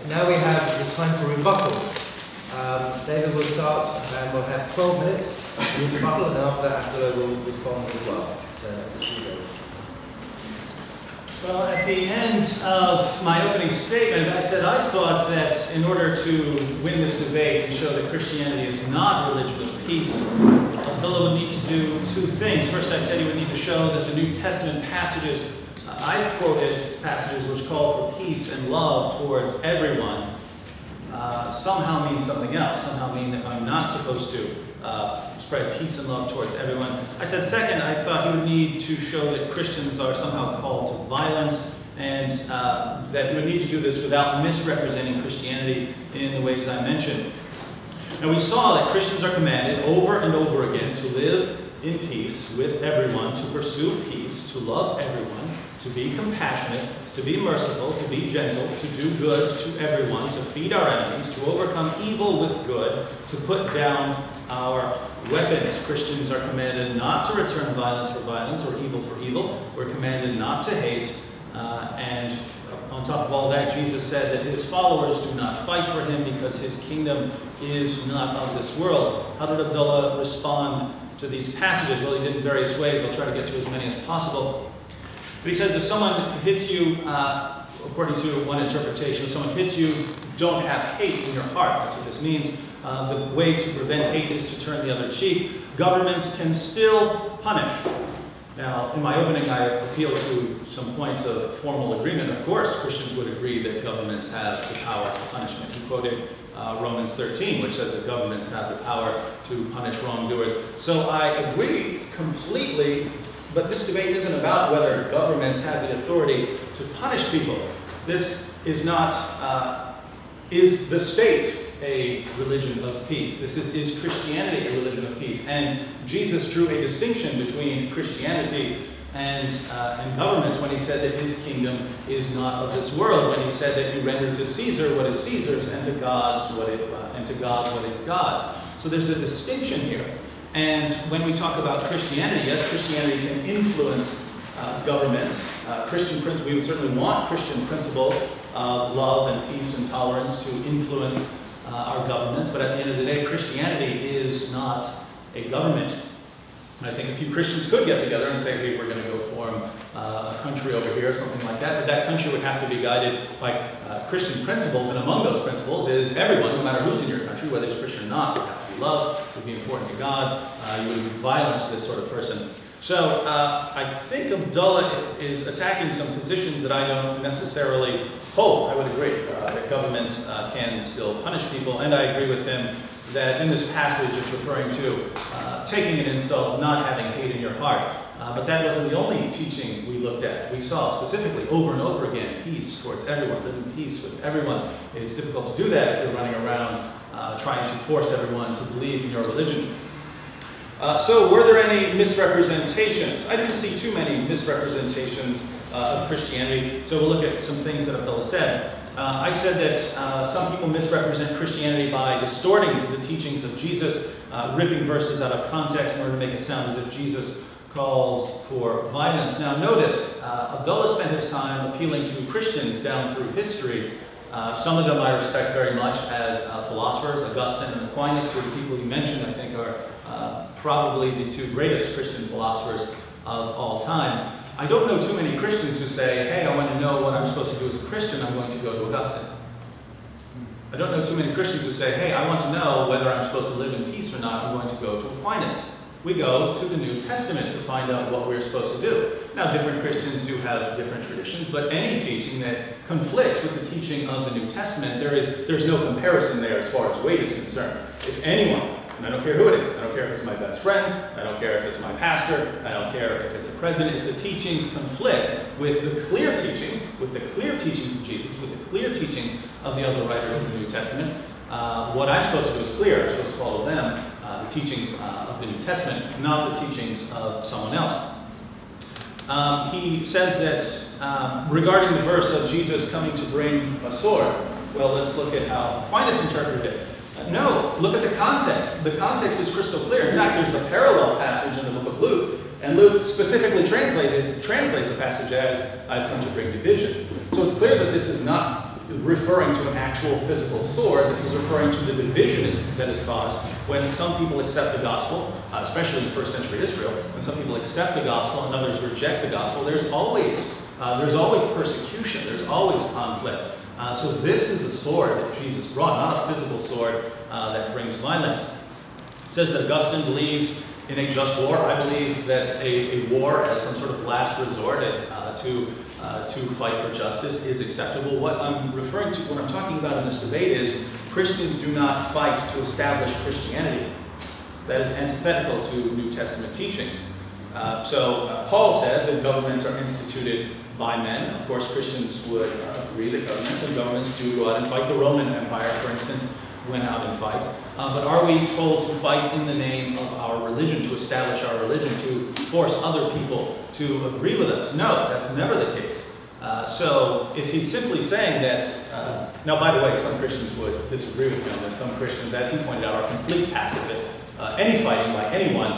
Now we have the time for rebuttals. David will start and we'll have 12 minutes to rebuttal, and after that Abdullah will respond as well. Well, at the end of my opening statement, I said I thought that in order to win this debate and show that Christianity is not a religion of peace, Abdullah would need to do two things. First, I said he would need to show that the New Testament passages, I've quoted passages which call for peace and love towards everyone, somehow mean something else, somehow mean that I'm not supposed to spread peace and love towards everyone. I said second, I thought he would need to show that Christians are somehow called to violence, and that he would need to do this without misrepresenting Christianity in the ways I mentioned. And we saw that Christians are commanded over and over again to live in peace with everyone, to pursue peace, to love everyone, to be compassionate, to be merciful, to be gentle, to do good to everyone, to feed our enemies, to overcome evil with good, to put down our weapons. Christians are commanded not to return violence for violence or evil for evil. We're commanded not to hate. And on top of all that, Jesus said that his followers do not fight for him because his kingdom is not of this world. How did Abdullah respond to these passages? Well, he did in various ways. I'll try to get to as many as possible. But he says if someone hits you, according to one interpretation, if someone hits you, don't have hate in your heart. That's what this means. The way to prevent hate is to turn the other cheek. Governments can still punish. Now, in my opening, I appealed to some points of formal agreement. Of course, Christians would agree that governments have the power of punishment. He quoted Romans 13, which says that governments have the power to punish wrongdoers. So I agree completely, but this debate isn't about whether governments have the authority to punish people. This is not, is the state a religion of peace? This is Christianity a religion of peace? And Jesus drew a distinction between Christianity and governments when he said that his kingdom is not of this world, when he said that you render to Caesar what is Caesar's and to God what is God's. So there's a distinction here. And when we talk about Christianity, yes, Christianity can influence governments. Christian principles, we would certainly want Christian principles of love and peace and tolerance to influence our governments, but at the end of the day, Christianity is not a government. And I think a few Christians could get together and say, hey, we're going to go form a country over here, or something like that, but that country would have to be guided by Christian principles, and among those principles is everyone, no matter who's in your country, whether it's Christian or not, would have to be loved, would be important to God, you would violence this sort of person. So I think Abdullah is attacking some positions that I don't necessarily hold. I would agree that governments can still punish people, and I agree with him that in this passage it's referring to taking an insult, not having hate in your heart. But that wasn't the only teaching we looked at. We saw specifically over and over again peace towards everyone, live in peace with everyone. It's difficult to do that if you're running around trying to force everyone to believe in your religion. So were there any misrepresentations? I didn't see too many misrepresentations of Christianity, so we'll look at some things that Abdullah said. I said that some people misrepresent Christianity by distorting the teachings of Jesus, ripping verses out of context in order to make it sound as if Jesus calls for violence. Now notice, Abdullah spent his time appealing to Christians down through history. Some of them I respect very much as philosophers. Augustine and Aquinas, two of the people he mentioned, I think are probably the two greatest Christian philosophers of all time. I don't know too many Christians who say, hey, I want to know what I'm supposed to do as a Christian, I'm going to go to Augustine. I don't know too many Christians who say, hey, I want to know whether I'm supposed to live in peace or not, I'm going to go to Aquinas. We go to the New Testament to find out what we're supposed to do. Now, different Christians do have different traditions, but any teaching that conflicts with the teaching of the New Testament, there's no comparison there as far as weight is concerned. If anyone, and I don't care who it is, I don't care if it's my best friend, I don't care if it's my pastor, I don't care if it's the president, if the teachings conflict with the clear teachings, of Jesus, with the clear teachings of the other writers of the New Testament, what I'm supposed to do is clear. I'm supposed to follow them, the teachings of the New Testament, not the teachings of someone else. He says that regarding the verse of Jesus coming to bring a sword, well, let's look at how Aquinas interpreted it. No, look at the context. The context is crystal clear. In fact, there's a parallel passage in the book of Luke, and Luke specifically translates the passage as, I've come to bring division. So it's clear that this is not referring to an actual physical sword. This is referring to the division that is caused when some people accept the gospel, especially in first century Israel. When some people accept the gospel and others reject the gospel, there's always persecution. There's always conflict. So this is the sword that Jesus brought, not a physical sword that brings violence. It says that Augustine believes in a just war. I believe that a war as some sort of last resort to fight for justice is acceptable. What I'm referring to, what I'm talking about in this debate is Christians do not fight to establish Christianity. That is antithetical to New Testament teachings. Paul says that governments are instituted by men. Of course, Christians would agree that governments do go out and fight. The Roman Empire, for instance, went out and fight. But are we told to fight in the name of our religion, to establish our religion, to force other people to agree with us? No, that's never the case. So if he's simply saying that, now by the way, some Christians would disagree with him, and some Christians, as he pointed out, are complete pacifists. Any fighting by anyone,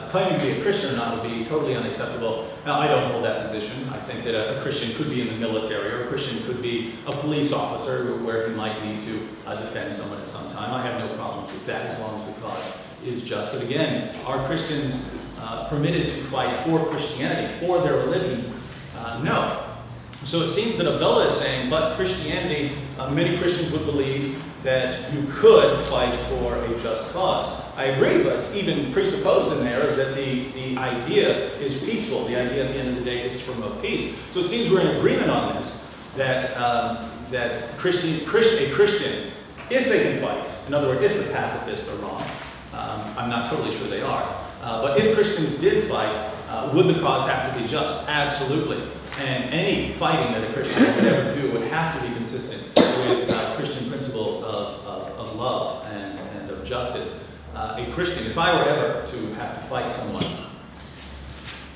claiming to be a Christian or not, would be totally unacceptable. Now, I don't hold that position. I think that a Christian could be in the military, or a Christian could be a police officer where he might need to defend someone at some time. I have no problems with that as long as the cause is just. But again, are Christians permitted to fight for Christianity, for their religion? No. So it seems that Abdullah is saying, but Christianity, many Christians would believe that you could fight for a just cause. I agree, but even presupposed in there is that the idea is peaceful. The idea at the end of the day is to promote peace. So it seems we're in agreement on this, that a Christian, if they can fight, in other words, if the pacifists are wrong, I'm not totally sure they are, but if Christians did fight, would the cause have to be just? Absolutely. And any fighting that a Christian would ever do would have to be consistent with Christian principles of love and of justice. A Christian, if I were ever to have to fight someone,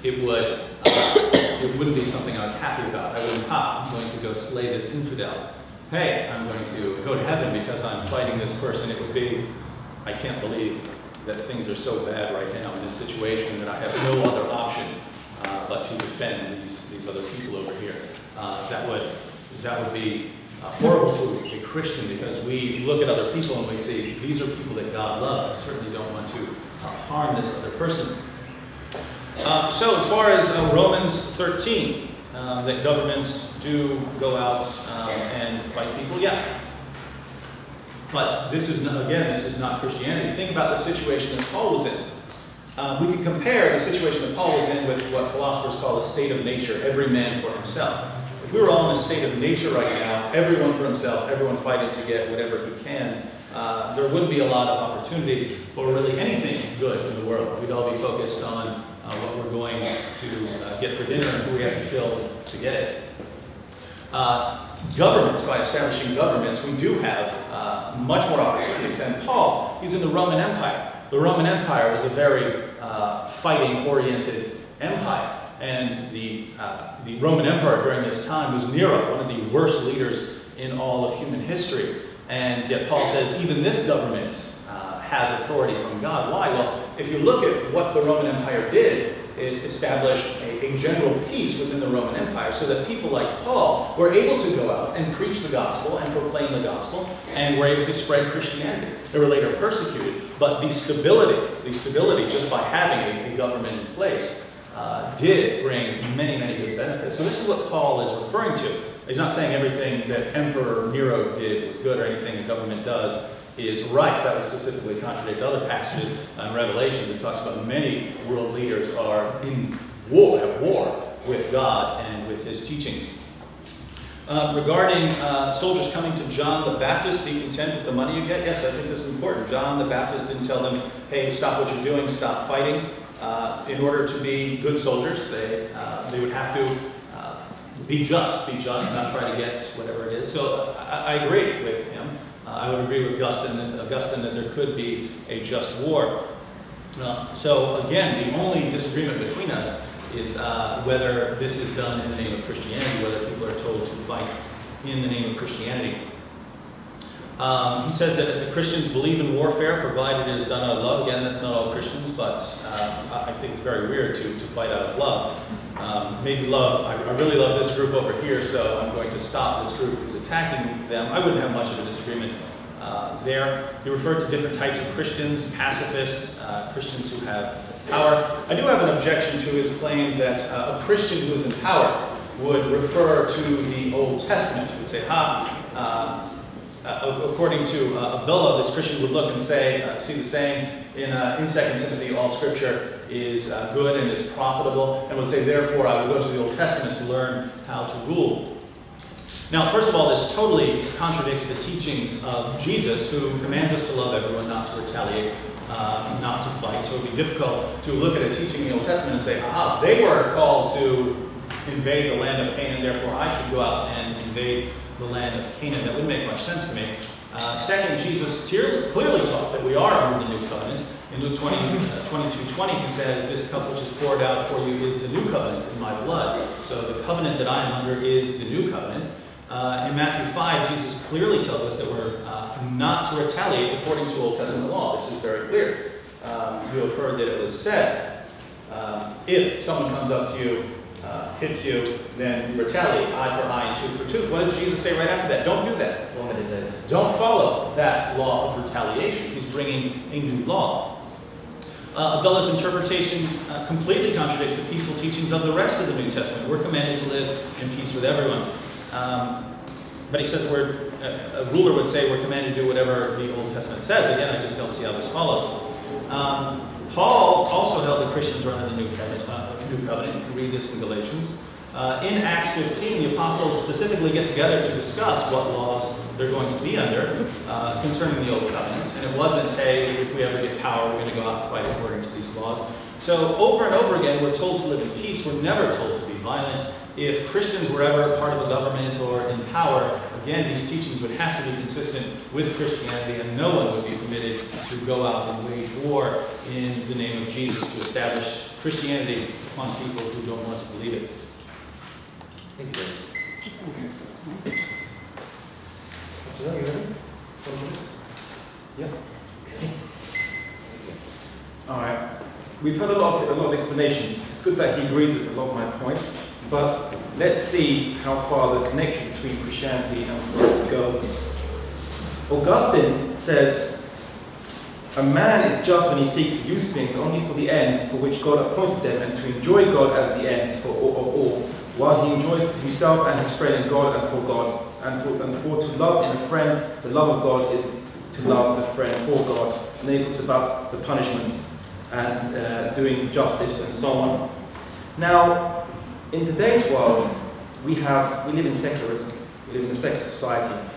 it wouldn't be something I was happy about. I wouldn't, I'm going to go slay this infidel. Hey, I'm going to go to heaven because I'm fighting this person. It would be, I can't believe that things are so bad right now in this situation that I have no other option but to defend these other people over here. That would be horrible to a Christian, because we look at other people and we see these are people that God loves. I certainly don't want to harm this other person. So as far as Romans 13, that governments do go out and fight people, yeah. But this is not, again, this is not Christianity. Think about the situation that Paul was in. We can compare the situation that Paul was in with what philosophers call a state of nature, every man for himself. If we were all in a state of nature right now, everyone for himself, everyone fighting to get whatever he can, there wouldn't be a lot of opportunity for really anything good in the world. We'd all be focused on what we're going to get for dinner and who we have to kill to get it. Governments, by establishing governments, we do have much more opportunities. And Paul, he's in the Roman Empire. The Roman Empire was a very fighting-oriented empire. And the Roman Emperor during this time was Nero, one of the worst leaders in all of human history. And yet Paul says even this government has authority from God. Why? Well, if you look at what the Roman Empire did, it established a general peace within the Roman Empire, so that people like Paul were able to go out and preach the gospel and proclaim the gospel, and were able to spread Christianity. They were later persecuted, but the stability just by having a government in place did bring many, many good benefits. So this is what Paul is referring to. He's not saying everything that Emperor Nero did was good, or anything the government does is right. That would specifically contradict other passages in Revelation that talks about many world leaders are at war with God and with his teachings. Regarding soldiers coming to John the Baptist, be content with the money you get. Yes, I think this is important. John the Baptist didn't tell them, hey, stop what you're doing, stop fighting. In order to be good soldiers, they would have to be just, not try to get whatever it is. So I agree with him. I would agree with Augustine that there could be a just war. So again, the only disagreement between us is whether this is done in the name of Christianity, whether people are told to fight in the name of Christianity. He says that Christians believe in warfare, provided it is done out of love. Again, that's not all Christians, but I think it's very weird to fight out of love. Maybe love, I really love this group over here, so I'm going to stop this group who's attacking them. I wouldn't have much of a disagreement there. He referred to different types of Christians, pacifists, Christians who have power. I do have an objection to his claim that a Christian who is in power would refer to the Old Testament. He would say, according to Abdullah, this Christian would look and say, see the saying in 2 Timothy, all Scripture is good and is profitable, and would say, therefore, I will go to the Old Testament to learn how to rule. Now, first of all, this totally contradicts the teachings of Jesus, who commands us to love everyone, not to retaliate, not to fight. So it would be difficult to look at a teaching in the Old Testament and say, they were called to invade the land of Canaan, therefore I should go out and invade the land of Canaan. That wouldn't make much sense to me. Second, Jesus clearly taught that we are under the new covenant. In Luke 22:20, he says, this cup which is poured out for you is the new covenant in my blood. So the covenant that I am under is the new covenant. In Matthew 5, Jesus clearly tells us that we're not to retaliate according to Old Testament law. This is very clear. You have heard that it was said, if someone comes up to you, hits you, then retaliate, eye for eye and tooth for tooth. What does Jesus say right after that? Don't do that. Don't follow that law of retaliation. He's bringing a new law. Abdullah's interpretation completely contradicts the peaceful teachings of the rest of the New Testament. We're commanded to live in peace with everyone. But he says a ruler would say we're commanded to do whatever the Old Testament says. Again, I just don't see how this follows. Paul also held that Christians are under the new covenant. You can read this in Galatians. In Acts 15, the apostles specifically get together to discuss what laws they're going to be under concerning the Old Covenant. And it wasn't, hey, if we ever get power, we're going to go out and fight according to these laws. So over and over again, we're told to live in peace. We're never told to be violent. If Christians were ever part of the government or in power, again, these teachings would have to be consistent with Christianity, and no one would be permitted to go out and wage war in the name of Jesus to establish Christianity amongst people who don't want to believe it. Thank you, David. After that, you ready? 12 minutes? Yeah. Okay. All right. We've heard a lot of explanations. It's good that he agrees with a lot of my points, but let's see how far the connection between Christianity and God goes. Augustine says, a man is just when he seeks to use things only for the end for which God appointed them, and to enjoy God as the end of all, while he enjoys himself and his friend in God and for God, and for to love in a friend, the love of God is to love the friend for God. And then he talks about the punishments and doing justice and so on. Now, in today's world, we live in secularism. We live in a secular society.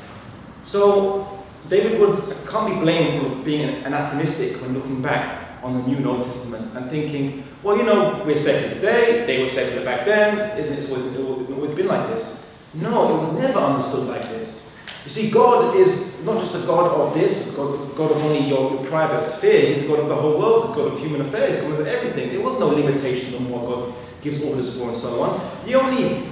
So David can't be blamed for being anachronistic when looking back on the New and Old Testament and thinking, well, we're secular today, they were secular back then, isn't it always been like this? No, it was never understood like this. You see, God is not just a God of this, God of only your private sphere. He's a God of the whole world. He's God of human affairs. He's God of everything. There was no limitations on what God gives orders for and so on. The only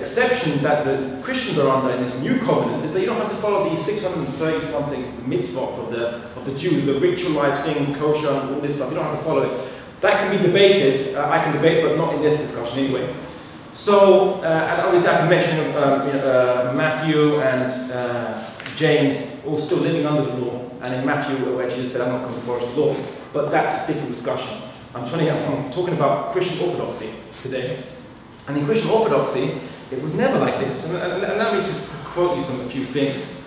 exception that the Christians are under in this new covenant is that you don't have to follow the 630-something mitzvot of the Jews, the ritualized things, kosher, and all this stuff. You don't have to follow it. That can be debated. I can debate, but not in this discussion anyway. So, and obviously I can mention Matthew and James all still living under the law. And in Matthew, where Jesus said, I'm not come to abolish the law. But that's a different discussion. I'm talking about Christian orthodoxy today. And in Christian orthodoxy, it was never like this. And allow me to quote you a few things.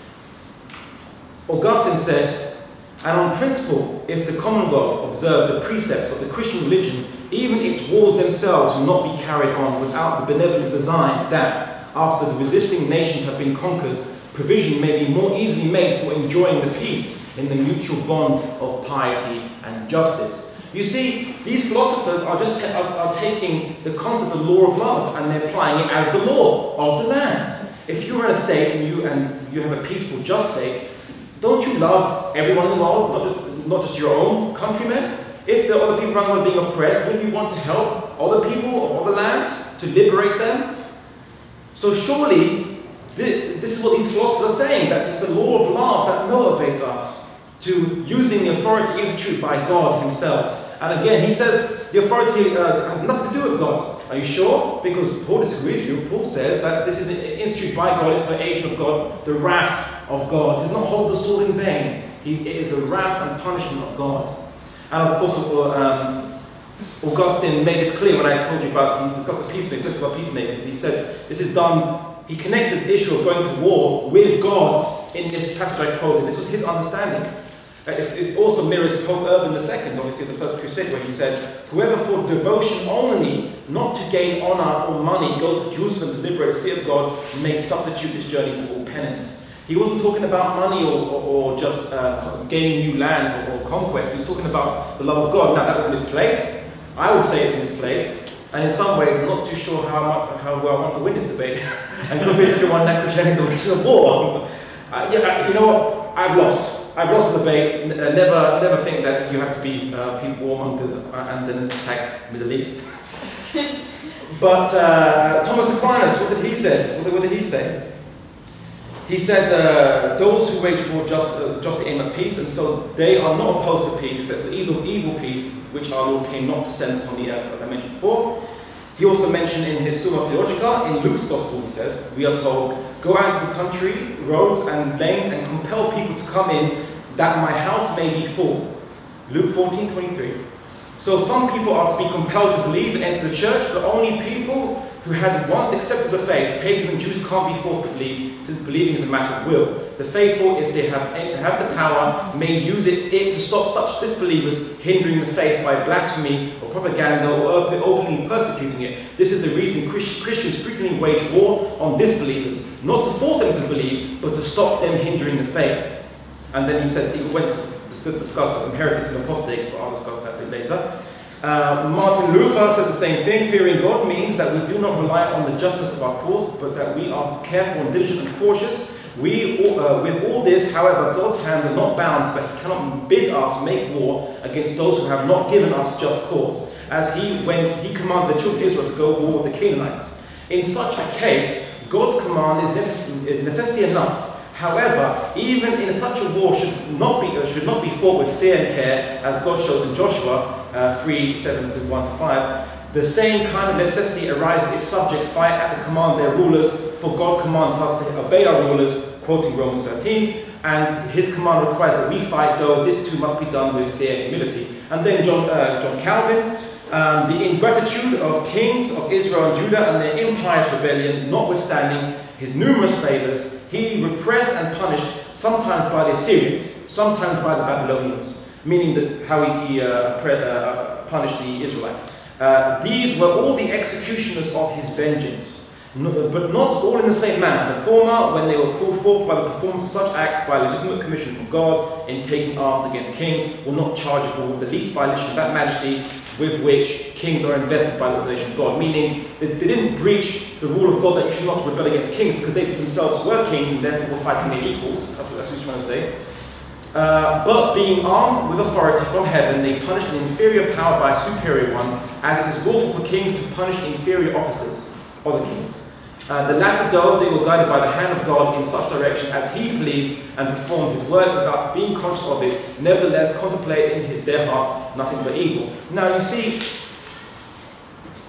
Augustine said, and on principle, if the Commonwealth observed the precepts of the Christian religion, even its walls themselves will not be carried on without the benevolent design that, after the resisting nations have been conquered, provision may be more easily made for enjoying the peace in the mutual bond of piety and justice. You see, these philosophers are taking the concept of the law of love and they're applying it as the law of the land. If you're in a state and you have a peaceful, just state, don't you love everyone in the world, not just your own countrymen? If the other people around the world are being oppressed, wouldn't you want to help other people of other lands to liberate them? So surely, This is what these philosophers are saying, that it's the law of love that motivates us to using the authority instituted by God himself. And again, he says the authority has nothing to do with God. Are you sure? Because Paul disagrees with you. Paul says that this is instituted by God, it's the agent of God, the wrath of God. He does not hold the sword in vain. It is the wrath and punishment of God. And of course, Augustine made this clear when I told you about, he discussed the peacemakers, about peacemakers. He said this is done, he connected the issue of going to war with God in this passage I quoted. This was his understanding. It also mirrors Pope Urban II, obviously the First Crusade, where he said, whoever for devotion only, not to gain honour or money, goes to Jerusalem to liberate the city of God, may substitute this journey for all penance. He wasn't talking about money or just gaining new lands or conquest. He was talking about the love of God. Now, that was misplaced. I would say it's misplaced. And in some ways, I'm not too sure how well I want to win this debate and convince everyone that Christianity is the reason of war. So, you know what? I've lost. I've lost the debate. Never think that you have to be people warmongers and then attack Middle East. But Thomas Aquinas, what did he say? What did he say? He said, those who wage war justly aim at peace, and so they are not opposed to peace, except for the evil peace, which our Lord came not to send upon the earth, as I mentioned before. He also mentioned in his Summa Theologica, in Luke's Gospel, he says, we are told, go out into the country, roads and lanes, and compel people to come in, that my house may be full. Luke 14:23. So some people are to be compelled to believe and enter the church, but only people who had once accepted the faith. Pagans and Jews can't be forced to believe, since believing is a matter of will. The faithful, if they have the power, may use it to stop such disbelievers hindering the faith by blasphemy or propaganda or openly persecuting it. This is the reason Christians frequently wage war on disbelievers, not to force them to believe, but to stop them hindering the faith. And then he said he went to discuss heretics and apostates, but I'll discuss that a bit later. Martin Luther said the same thing. Fearing God means that we do not rely on the justness of our cause, but that we are careful and diligent and cautious. With all this, however, God's hands are not bound, so that he cannot bid us make war against those who have not given us just cause, as when he commanded the children of Israel to go war with the Canaanites. In such a case, God's command is necessity enough. However, even in such a war should not be fought with fear and care, as God shows in Joshua 3:7-1-5. The same kind of necessity arises if subjects fight at the command of their rulers, for God commands us to obey our rulers, quoting Romans 13, and his command requires that we fight, though this too must be done with fear and humility. And then John Calvin, the ingratitude of kings of Israel and Judah and their impious rebellion, notwithstanding his numerous favours, he repressed and punished, sometimes by the Assyrians, sometimes by the Babylonians, meaning that how he punished the Israelites. These were all the executioners of his vengeance, but not all in the same manner. The former, when they were called forth by the performance of such acts by legitimate commission from God in taking arms against kings, were not chargeable with the least violation of that majesty with which kings are invested by the revelation of God. Meaning that they didn't breach the rule of God that you should not rebel against kings, because they themselves were kings and therefore were fighting their equals. That's what he's trying to say. But being armed with authority from heaven, they punished an inferior power by a superior one, as it is lawful for kings to punish inferior officers, other kings. The latter, though they were guided by the hand of God in such direction as he pleased, and performed his word without being conscious of it, nevertheless contemplate in their hearts nothing but evil. Now you see,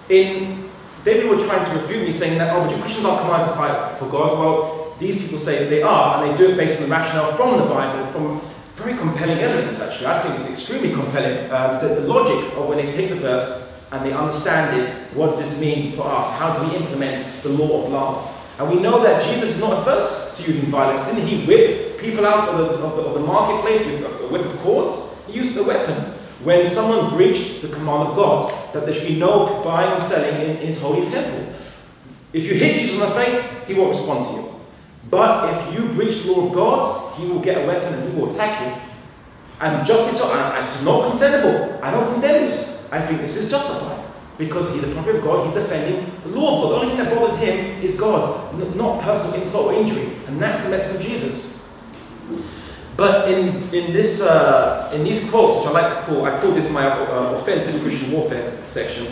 David were trying to refute me, saying that, oh, but Christians aren't commanded to fight for God. Well, these people say that they are, and they do it based on the rationale from the Bible, from very compelling evidence, actually. I think it's extremely compelling. The logic of when they take the verse and they understand it, what does this mean for us? How do we implement the law of love? And we know that Jesus is not averse to using violence. Didn't he whip people out of the marketplace with a whip of cords? He used a weapon. When someone breached the command of God, that there should be no buying and selling in his holy temple. If you hit Jesus on the face, he won't respond to you. But if you breach the law of God, he will get a weapon and he will attack you. And justice, it's not condemnable. I don't condemn this. I think this is justified. Because he's a prophet of God, he's defending the law of God. The only thing that bothers him is God, not personal insult or injury. And that's the message of Jesus. But in these quotes, which I call this my offensive Christian warfare section,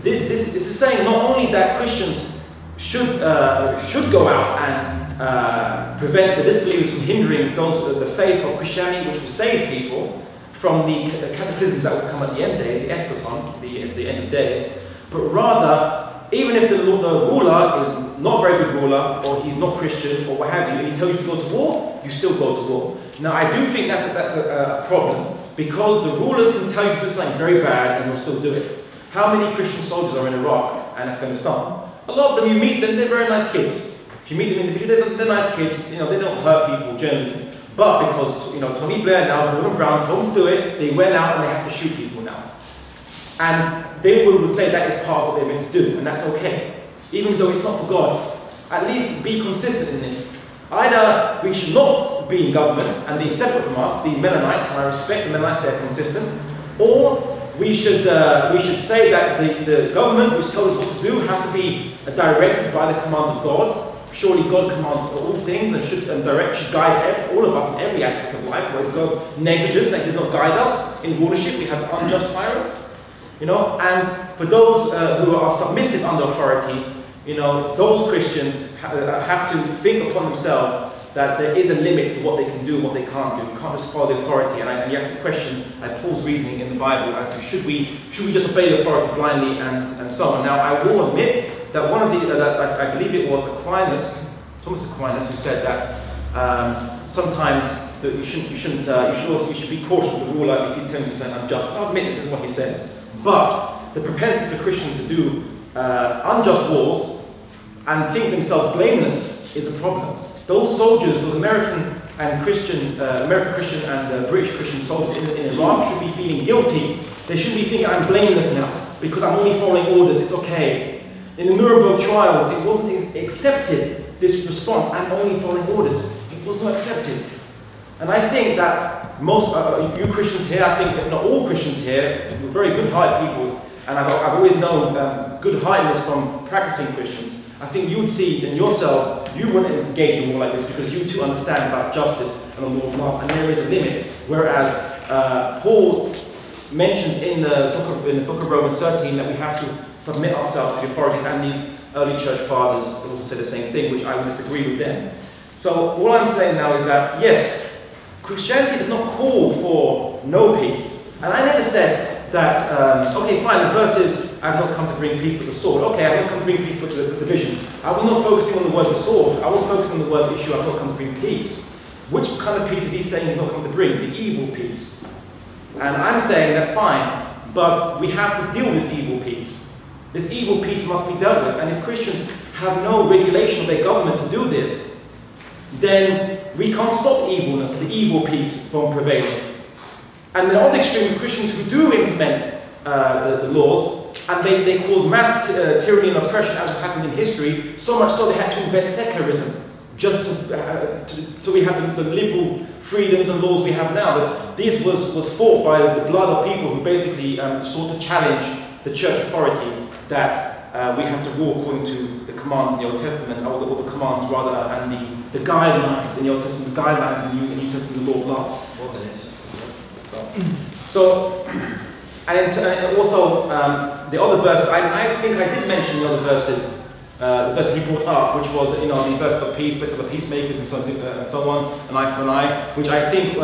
this is saying not only that Christians should go out and prevent the disbelievers from hindering the faith of Christianity, which will save people from the cataclysms that will come at the end days, the eschaton, at the end of days. But rather, even if the ruler is not a very good ruler, or he's not Christian, or what have you, and he tells you to go to war, you still go to war. Now, I do think that's a problem, because the rulers can tell you to do something very bad and you'll still do it. How many Christian soldiers are in Iraq and Afghanistan? A lot of them, you meet them, they're very nice kids. If you meet them individually, they're nice kids. You know, they don't hurt people generally. But because, you know, Tony Blair now, Gordon Brown told them to do it, they went out and they have to shoot people now. And they would say that is part of what they're meant to do, and that's okay. Even though it's not for God, at least be consistent in this. Either we should not be in government and be separate from us, the Mennonites, and I respect the Mennonites, they're consistent, or we should say that the government which tells us what to do has to be directed by the commands of God. Surely God commands all things and should guide all of us in every aspect of life. Whereas God negligent, that He does not guide us in rulership, we have unjust tyrants. You know, and for those who are submissive under authority, you know, those Christians have to think upon themselves that there is a limit to what they can do and what they can't do. You can't just follow the authority, and you have to question Paul's reasoning in the Bible as to should we just obey the authority blindly and so on. Now, I will admit that one of the I believe it was Thomas Aquinas, who said that sometimes that you should be cautious of the ruler if he's telling you something unjust. I'll admit this is what he says, but the propensity for Christians to do unjust wars and think themselves blameless is a problem. Those soldiers, those American Christian and British Christian soldiers in Iraq should be feeling guilty. They shouldn't be thinking, I'm blameless now because I'm only following orders, it's okay. In the Nuremberg trials, it wasn't accepted, this response, I'm only following orders. It was not accepted. And I think that most, you Christians here, I think if not all Christians here, you're very good-hearted people, and I've always known good-heartedness from practicing Christians. I think you would see in yourselves, you wouldn't engage in a war like this because you too understand about justice and the law of love, and there is a limit. Whereas Paul mentions in the book of Romans 13 that we have to submit ourselves to the authorities, and these early church fathers also say the same thing, which I would disagree with them. So all I'm saying now is that, yes, Christianity does not call for no peace. And I never said that, okay, fine, the verse is, I have not come to bring peace but the sword. Okay, I have not come to bring peace but the division. I was not focusing on the word the sword. I was focusing on the word the issue, I have not come to bring peace. Which kind of peace is he saying he's not come to bring? The evil peace. And I'm saying that fine, but we have to deal with this evil peace. This evil peace must be dealt with. And if Christians have no regulation of their government to do this, then we can't stop evilness, the evil peace, from prevailing. And the other extreme is Christians who do implement the laws, and they cause mass tyranny and oppression, as happened in history, so much so they had to invent secularism, just so we have the liberal freedoms and laws we have now. But this was fought by the blood of people who basically sought to challenge the church authority that we have to walk according to the commands in the Old Testament, or the commands rather, and the guidelines in the Old Testament, the guidelines in the New Testament, the law of love. So, and also the other verse, I think I did mention the other verses, the verse he brought up, which was, you know, the verse of peace, blessed are the peacemakers, and so on, an eye for an eye, which I think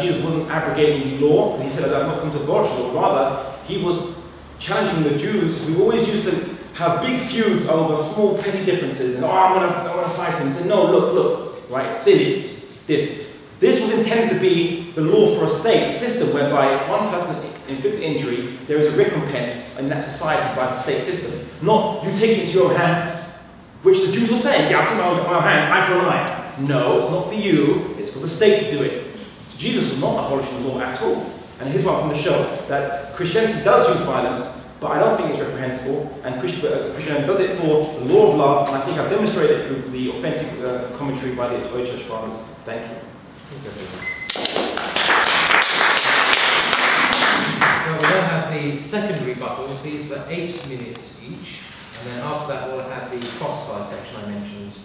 Jesus wasn't abrogating the law. He said, I've not come to abolish the law. Rather, he was challenging the Jews who always used to have big feuds over small petty differences, and I want to fight him. He said, no, look, right, it's silly. This was intended to be the law for a state, a system whereby if one person inflicts injury, there is a recompense in that society by the state system. Not you take it into your own hands, which the Jews were saying, yeah, I'll take my own hand, eye for an eye. No, it's not for you, it's for the state to do it. So Jesus was not abolishing the law at all. And here's what I'm going to show, that Christianity does use violence, but I don't think it's reprehensible, and Christianity does it for the law of love, and I think I've demonstrated it through the authentic commentary by the early church fathers. Thank you. Now we'll now have the secondary rebuttals, these for 8 minutes each, and then after that we'll have the crossfire section I mentioned.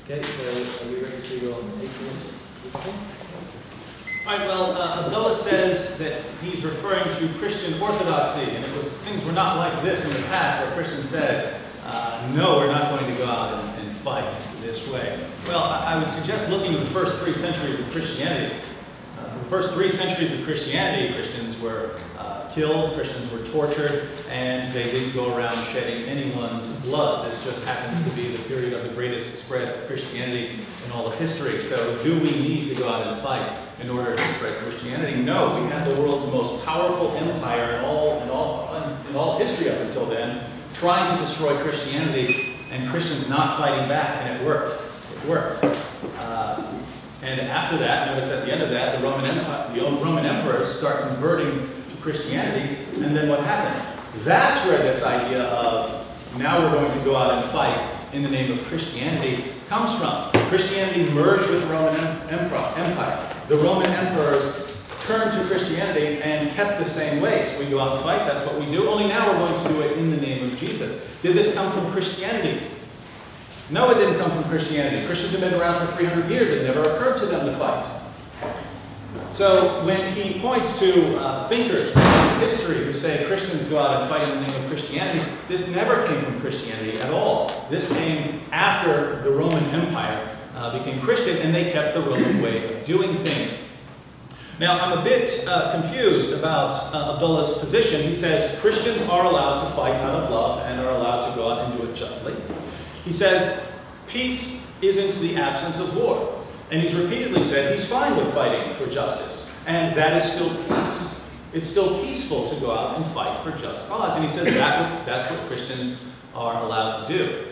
Okay, so are you ready to go on 8 minutes rebuttal? All right, well, Abdullah says that he's referring to Christian orthodoxy, and things were not like this in the past, where Christians said, no, we're not going to go out and fight this way. Well, I would suggest looking at the first 3 centuries of Christianity. For the first 3 centuries of Christianity, Christians were killed, Christians were tortured, and they didn't go around shedding anyone's blood. This just happens to be the period of the greatest spread of Christianity in all of history. So do we need to go out and fight in order to spread Christianity? No, we had the world's most powerful empire in all history up until then, trying to destroy Christianity, and Christians not fighting back, and it worked. It worked. And after that, notice at the end of that, the Roman emperors start converting to Christianity, and then what happens? That's where this idea of now we're going to go out and fight in the name of Christianity comes from. Christianity merged with the Roman Empire. The Roman emperors turned to Christianity and kept the same ways. We go out and fight, that's what we do, only now we're going to do it in the name of Jesus. Did this come from Christianity? No, it didn't come from Christianity. Christians have been around for 300 years. It never occurred to them to fight. So when he points to thinkers in history who say Christians go out and fight in the name of Christianity, this never came from Christianity at all. This came after the Roman Empire became Christian, and they kept the Roman way of doing things. Now, I'm a bit confused about Abdullah's position. He says Christians are allowed to fight out of love and are allowed to go out and do it justly. He says peace isn't the absence of war. And he's repeatedly said he's fine with fighting for justice. And that is still peace. It's still peaceful to go out and fight for just cause. And he says that's what Christians are allowed to do.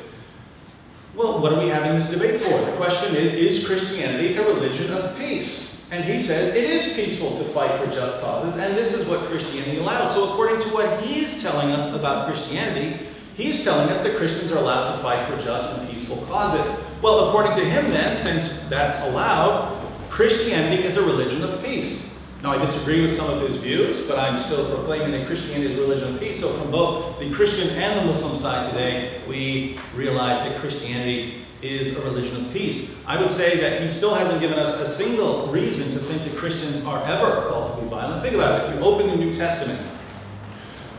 Well, what are we having this debate for? The question is Christianity a religion of peace? And he says it is peaceful to fight for just causes, and this is what Christianity allows. So according to what he's telling us about Christianity, he's telling us that Christians are allowed to fight for just and peaceful causes. Well, according to him then, since that's allowed, Christianity is a religion of peace. Now, I disagree with some of his views, but I'm still proclaiming that Christianity is a religion of peace. So from both the Christian and the Muslim side today, we realize that Christianity is a religion of peace. I would say that he still hasn't given us a single reason to think that Christians are ever called to be violent. Think about it. If you open the New Testament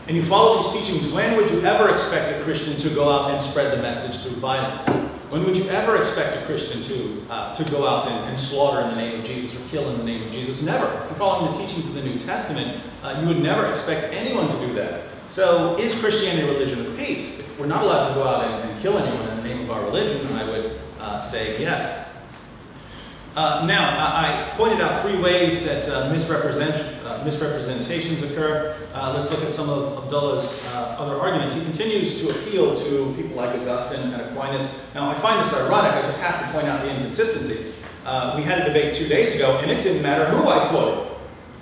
and you follow these teachings, when would you ever expect a Christian to go out and spread the message through violence? When would you ever expect a Christian to go out and slaughter in the name of Jesus or kill in the name of Jesus? Never. If you're following the teachings of the New Testament, you would never expect anyone to do that. So is Christianity a religion of peace? If we're not allowed to go out and kill anyone in the name of our religion, I would say yes. Now, I pointed out 3 ways that misrepresentations occur. Let's look at some of Abdullah's other arguments. He continues to appeal to people like Augustine and Aquinas. Now, I find this ironic. I just have to point out the inconsistency. We had a debate 2 days ago, and it didn't matter who I quoted.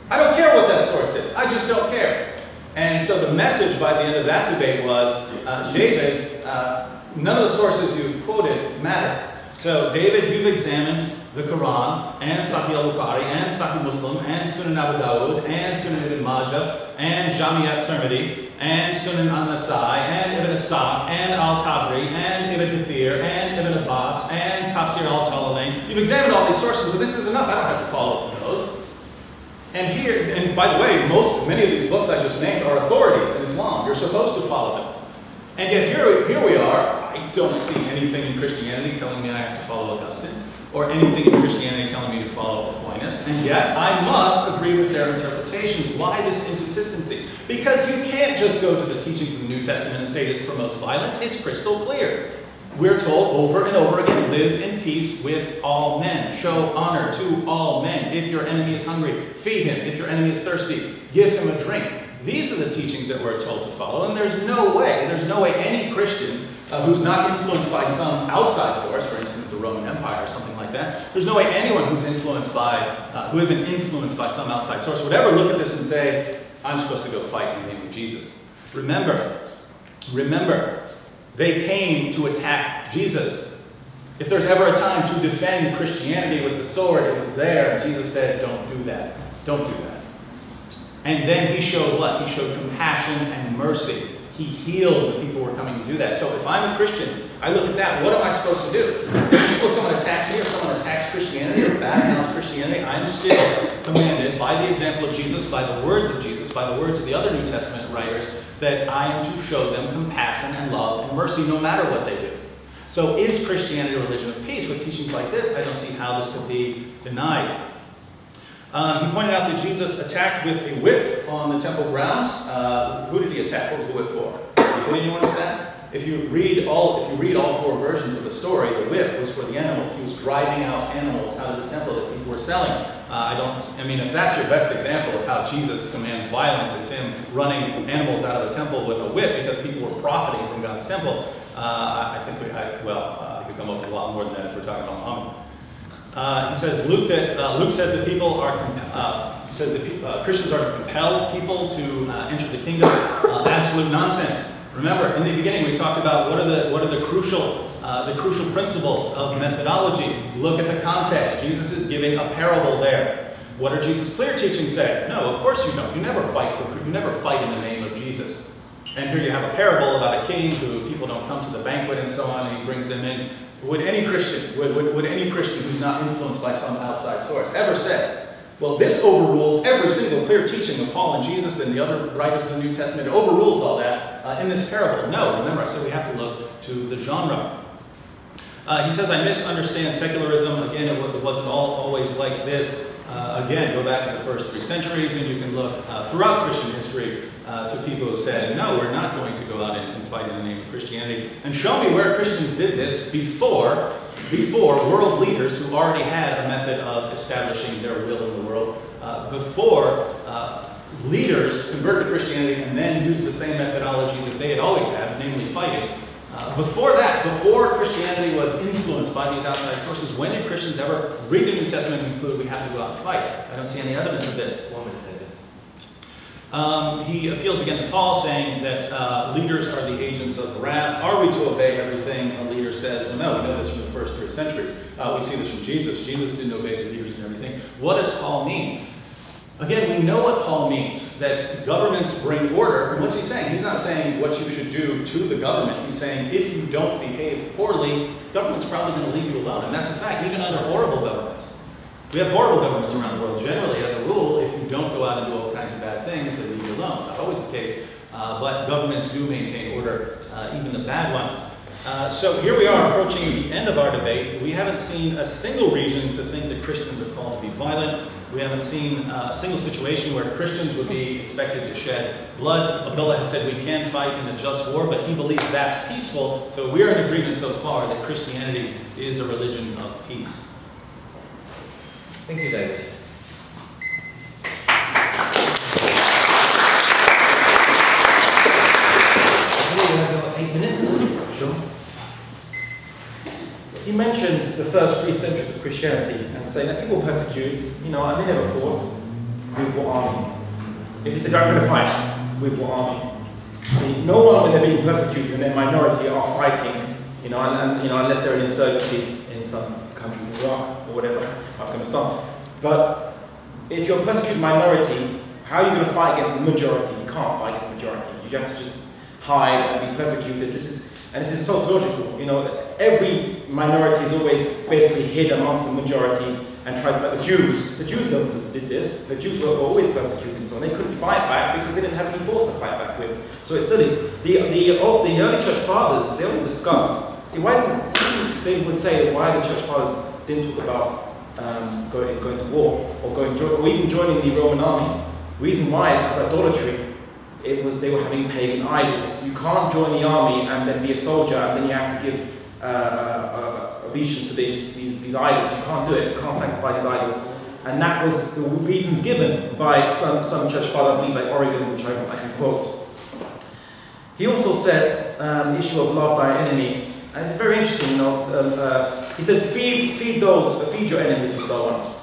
I don't care what that source is. I just don't care. And so the message by the end of that debate was, David, none of the sources you've quoted matter. So, David, you've examined the Quran, and Sahih al-Bukhari, and Sahih Muslim, and Sunan Abu Dawud, and Sunan Ibn Majah, and Jami' at-Tirmidhi, and Sunan al-Nasai, and Ibn Sa'd, and al-Tabri, and Ibn Kathir, and Ibn Abbas, and Tafsir al-Jalalain. You've examined all these sources, but this is enough. I don't have to follow those. And here, and by the way, many of these books I just named are authorities in Islam. You're supposed to follow them. And yet here we are. I don't see anything in Christianity telling me I have to follow Augustine, or anything in Christianity telling me to follow Aquinas, and yet I must agree with their interpretations. Why this inconsistency? Because you can't just go to the teachings of the New Testament and say this promotes violence. It's crystal clear. We're told over and over again, live in peace with all men. Show honor to all men. If your enemy is hungry, feed him. If your enemy is thirsty, give him a drink. These are the teachings that we're told to follow, and there's no way any Christian who's not influenced by some outside source, for instance, the Roman Empire or something like that, there's no way anyone who isn't influenced by some outside source would ever look at this and say, I'm supposed to go fight in the name of Jesus. Remember, they came to attack Jesus. If there's ever a time to defend Christianity with the sword, it was there, and Jesus said, don't do that. Don't do that. And then he showed what? He showed compassion and mercy. He healed the people who were coming to do that. So if I'm a Christian, I look at that. What am I supposed to do? If someone attacks me or someone attacks Christianity or badmouths Christianity, I'm still commanded by the example of Jesus, by the words of Jesus, by the words of the other New Testament writers, that I am to show them compassion and love and mercy no matter what they do. So is Christianity a religion of peace? With teachings like this, I don't see how this could be denied. He pointed out that Jesus attacked with a whip on the temple grounds. Who did he attack? What was the whip for? Did anyone with that? If you read all four versions of the story, the whip was for the animals. He was driving out animals out of the temple that people were selling. I mean, if that's your best example of how Jesus commands violence, it's him running animals out of a temple with a whip because people were profiting from God's temple. I think I could come up with a lot more than that if we're talking about Muhammad. He says Luke says that people are Christians are to compel people to enter the kingdom. Absolute nonsense. Remember, in the beginning, we talked about what are the crucial principles of methodology. Look at the context. Jesus is giving a parable there. What are Jesus' clear teachings say? No, of course you don't. You never fight in the name of Jesus. And here you have a parable about a king who people don't come to the banquet and so on, and he brings them in. Would any Christian who's not influenced by some outside source ever say, well, this overrules every single clear teaching of Paul and Jesus and the other writers of the New Testament? It overrules all that in this parable. No, remember, I said we have to look to the genre. He says, I misunderstand secularism. Again, it wasn't always like this. Again, go back to the first 3 centuries, and you can look throughout Christian history to people who said, no, we're not going to go out and fight in the name of Christianity. And show me where Christians did this before world leaders who already had a method of establishing their will in the world, before leaders converted to Christianity and then used the same methodology that they had always had, namely fighting. Before that, before Christianity was influenced by these outside sources, when did Christians ever read the New Testament and conclude we have to go out and fight? I don't see any evidence of this. He appeals again to Paul, saying that leaders are the agents of wrath. Are we to obey everything a leader says? Well, no, we know this from the first 3 centuries. We see this from Jesus. Jesus didn't obey the leaders and everything. What does Paul mean? Again, we know what Paul means, that governments bring order. And what's he saying? He's not saying what you should do to the government. He's saying if you don't behave poorly, government's probably going to leave you alone. And that's a fact, even under horrible governments. We have horrible governments around the world. Generally, as a rule, if you don't go out and do all kinds of bad things, they leave you alone. Not always the case, but governments do maintain order, even the bad ones. So here we are approaching the end of our debate. We haven't seen a single reason to think that Christians are called to be violent. We haven't seen a single situation where Christians would be expected to shed blood. Abdullah has said we can fight in a just war, but he believes that's peaceful. So we're in agreement so far that Christianity is a religion of peace. Thank you, David. We have got 8 minutes. Sure. He mentioned the first 3 centuries of Christianity and saying that people persecute, and they never fought. With what army? If he said, I'm going to fight, with what army? See, no one when they're being persecuted and their minority are fighting, unless they're an insurgency in some countries, Iraq or whatever, Afghanistan. But if you're a persecuted minority, how are you going to fight against the majority? You can't fight against the majority. You have to just hide and be persecuted. This is sociological. Every minority is always basically hid amongst the majority and tried to. Like the Jews did this. The Jews were always persecuted, so they couldn't fight back because they didn't have any force to fight back with. So it's silly. The early church fathers, they all discussed. See, why they would say why the church fathers didn't talk about going to war or even joining the Roman army. Reason why is because idolatry. They were having pagan idols. You can't join the army and then be a soldier and then you have to give obeisance to these idols. You can't do it. You can't sanctify these idols. And that was the reasons given by some church father, I believe, like Origen, which I can quote. He also said the issue of love thy enemy, and it's very interesting. He said, feed your enemies, and so on.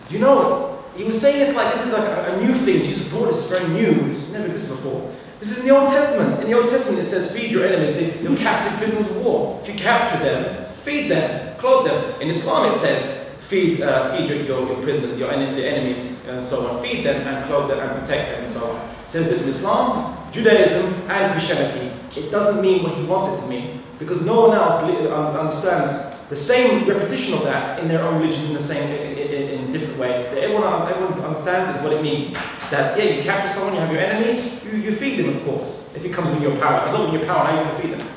Do you know? He was saying this like this is like a new thing. Jesus brought this very new. This never existed before. This is in the Old Testament. In the Old Testament it says, feed your enemies. They're captive prisoners of war. If you capture them, feed them, clothe them. In Islam it says, feed your prisoners, the enemies, and so on. Feed them and clothe them and protect them and so on. It says this in Islam, Judaism, and Christianity. It doesn't mean what he wants it to mean because no one else understands the same repetition of that in their own religion in different ways. everyone understands it, what it means. That, yeah, you capture someone, you have your enemy, you feed them, of course, if it comes within your power. If it's not within your power, how are you going to feed them?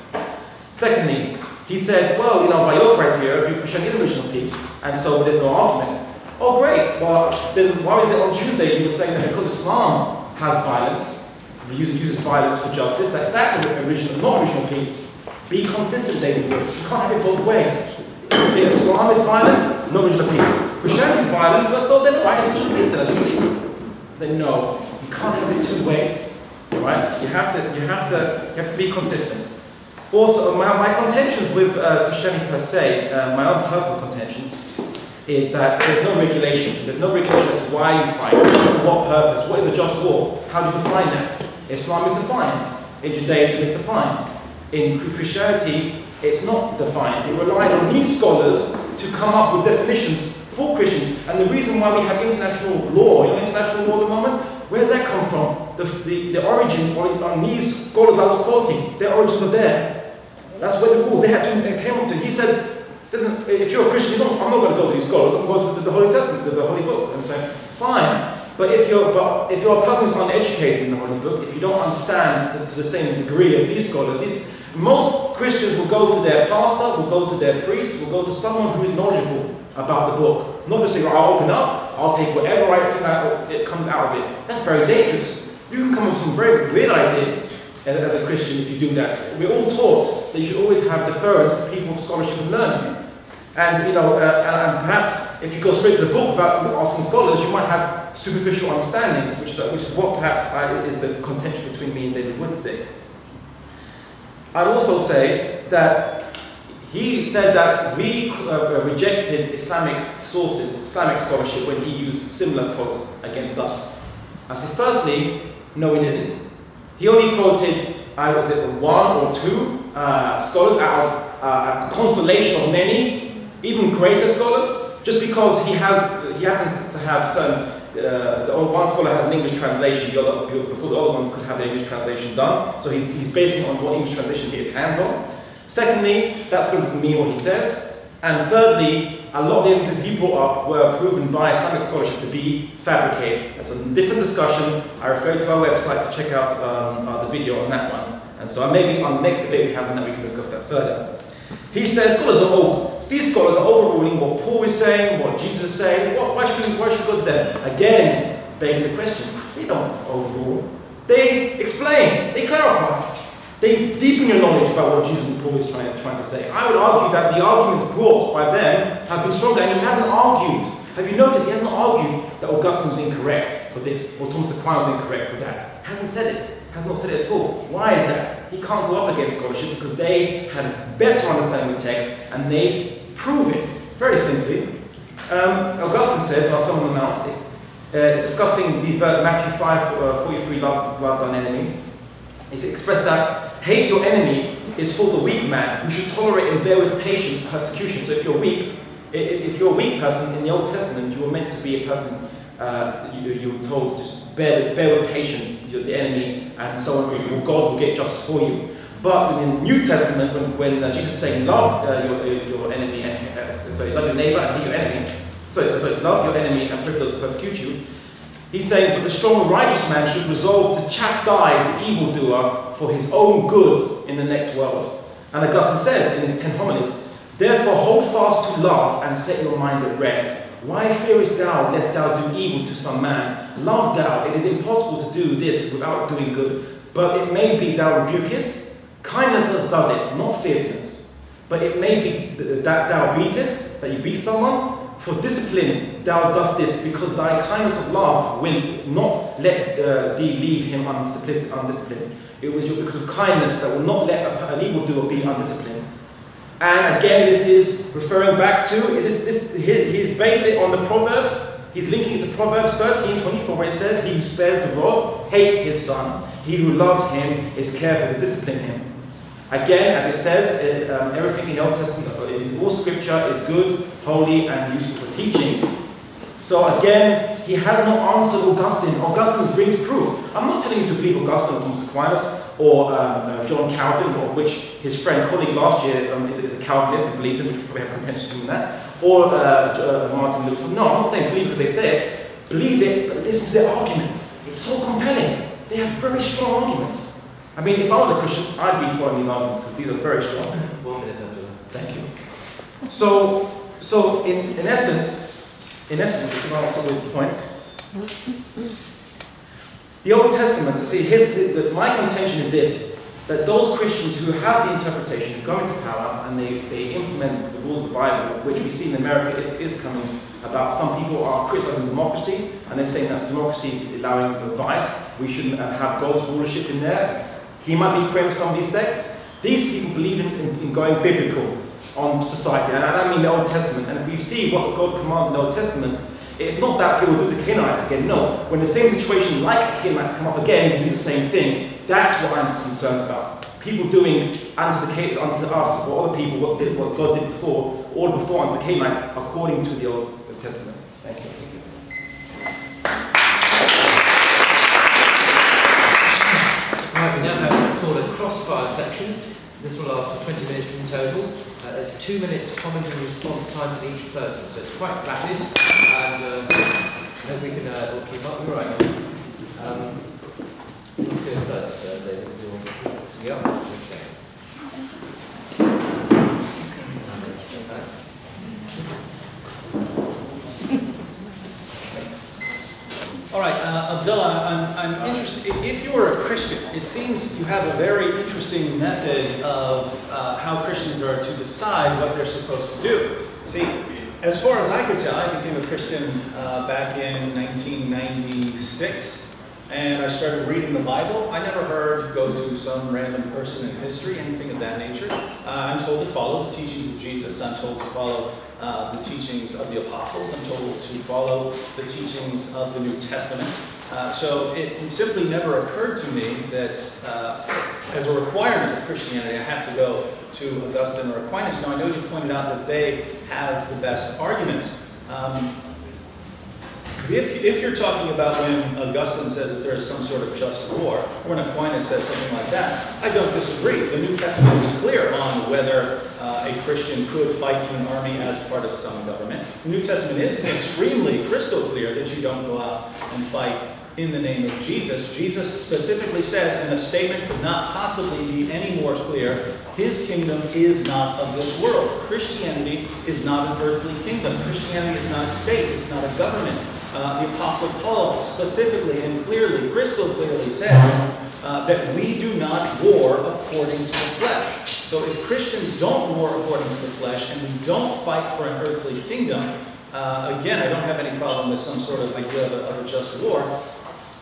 Secondly, he said, well, you know, by your criteria, Christianity is original peace, and so there's no argument. Oh, great. Well, then why is it on Tuesday you were saying that because Islam has violence, uses violence for justice, that's not original peace? Be consistent, David Wood. You can't have it both ways. Say Islam is violent, no original peace. Christianity is violent, but so then why is original peace then? As you see, say no. You can't have it two ways. Right? You have to be consistent. Also, my contentions with Christianity per se, my own personal contentions, is that there's no regulation. There's no regulation as to why you fight, for what purpose, what is a just war, how do you define that? Islam is defined, in Judaism it's defined. In Christianity, it's not defined. It relied on these scholars to come up with definitions for Christians. And the reason why we have international law, you know, international law at the moment, where did that come from? The origins on these scholars I was quoting, their origins are there. That's where the rules, they came up to. He said, listen, if you're a Christian, I'm not going to go to these scholars, I'm going to the Holy Testament, the Holy Book. And say, fine. But if you're a person who's uneducated in the Holy Book, if you don't understand to the same degree as these scholars, most Christians will go to their pastor, will go to their priest, will go to someone who is knowledgeable about the book. Not just say, I'll open up, I'll take whatever I think it comes out of it. That's very dangerous. You can come up with some very weird ideas as a Christian if you do that. We're all taught that you should always have deference to people of scholarship and learning. And, you know, and perhaps if you go straight to the book without asking scholars, you might have superficial understandings, which is what perhaps is the contention between me and David Wood today. I'd also say that he said that we rejected Islamic sources, Islamic scholarship, when he used similar quotes against us. I said, firstly, no, we didn't. He only quoted, was it one or two scholars out of a constellation of many, even greater scholars, just because he happens to have certain, one scholar has an English translation, before the other ones could have the English translation done, so he's basing on what English translation he has hands on. Secondly, that scholar doesn't mean what he says. And thirdly, a lot of the evidences he brought up were proven by Islamic scholarship to be fabricated. That's a different discussion. I refer you to our website to check out the video on that one. And so maybe on the next debate we have, and then we can discuss that further. He says these scholars are overruling what Paul is saying, what Jesus is saying. Why should we go to them? Again, begging the question. They don't overrule. They explain. They clarify. They deepen your knowledge about what Jesus and Paul is trying to say. I would argue that the arguments brought by them have been stronger, and he hasn't argued. Have you noticed he hasn't argued that Augustine was incorrect for this, or Thomas Aquinas was incorrect for that? Hasn't said it. Has not said it at all. Why is that? He can't go up against scholarship because they had better understanding of the text and they prove it. Very simply, Augustine says, and I'll sum them out, discussing the Matthew 5:43, love thine enemy. He expressed that hate your enemy is for the weak man who should tolerate and bear with patience persecution. So if you're weak, if you're a weak person in the Old Testament, you were meant to be a person you were told to just bear with patience the enemy, and so on. God will get justice for you. But in the New Testament, when Jesus is saying love your enemy, love your neighbor and hate your enemy. Love your enemy and pray for those who persecute you. He's saying, but the strong and righteous man should resolve to chastise the evildoer for his own good in the next world. And Augustine says in his 10 homilies, therefore hold fast to love and set your minds at rest. Why fearest thou lest thou do evil to some man? Love thou, it is impossible to do this without doing good, but it may be thou rebukest. Kindness does it, not fierceness. But it may be that thou beatest, that you beat someone. For discipline thou dost this, because thy kindness of love will not let thee leave him undisciplined. It was because of kindness that will not let an evildoer be undisciplined. And again, this is referring back to, he's based it on the Proverbs. He's linking it to Proverbs 13:24, where it says, he who spares the rod hates his son. He who loves him is careful to discipline him. Again, as it says, everything in the Old Testament, in all scripture is good, holy, and useful for teaching. So again, he has not answered Augustine. Augustine brings proof. I'm not telling you to believe Augustine or Thomas Aquinas or John Calvin, of which his friend, colleague last year is a Calvinist and believes him, which we probably have contention in that, or Martin Luther. No, I'm not saying believe because they say it. believe it, but listen to their arguments. It's so compelling. They have very strong arguments. I mean, if I was a Christian, I'd be following these arguments because these are very strong. 1 minute after that. Thank you. So in essence, to answer some of these points, the Old Testament, see, my contention is this, that those Christians who have the interpretation, who go into power, and they implement the rules of the Bible, which we see in America is coming about. Some people are criticizing democracy, and they're saying that democracy is allowing advice. We shouldn't have God's rulership in there. He might be creating some of these sects. These people believe in going biblical on society, and I mean the Old Testament. And if we see what God commands in the Old Testament, it's not that it will do the Canaanites again. No, when the same situation like the Canaanites come up again, we do the same thing. That's what I'm concerned about. People doing unto us or other people what God did before, or before unto the Canaanites, according to the Old Testament. Thank you. Right, we now have what's called a crossfire section. This will last for 20 minutes in total. There's 2 minutes comment and response time for each person, so it's quite rapid, and I hope we can all keep up. All right. We'll go first, David. Yeah. Okay. All right, Abdullah, I'm interested. If you are a Christian, it seems you have a very interesting method of how Christians are to decide what they're supposed to do. See, as far as I could tell, I became a Christian back in 1996. And I started reading the Bible. I never heard go to some random person in history, anything of that nature. I'm told to follow the teachings of Jesus. I'm told to follow the teachings of the apostles. I'm told to follow the teachings of the New Testament. So it simply never occurred to me that as a requirement of Christianity, I have to go to Augustine or Aquinas. Now, I know you pointed out that they have the best arguments. If you're talking about when Augustine says that there is some sort of just war, or when Aquinas says something like that, I don't disagree. The New Testament is clear on whether a Christian could fight in an army as part of some government. The New Testament is extremely crystal clear that you don't go out and fight in the name of Jesus. Jesus specifically says, and the statement could not possibly be any more clear, his kingdom is not of this world. Christianity is not an earthly kingdom. Christianity is not a state. It's not a government. The Apostle Paul specifically and clearly, crystal clearly says that we do not war according to the flesh. So if Christians don't war according to the flesh and we don't fight for an earthly kingdom, again, I don't have any problem with some sort of idea of a just war.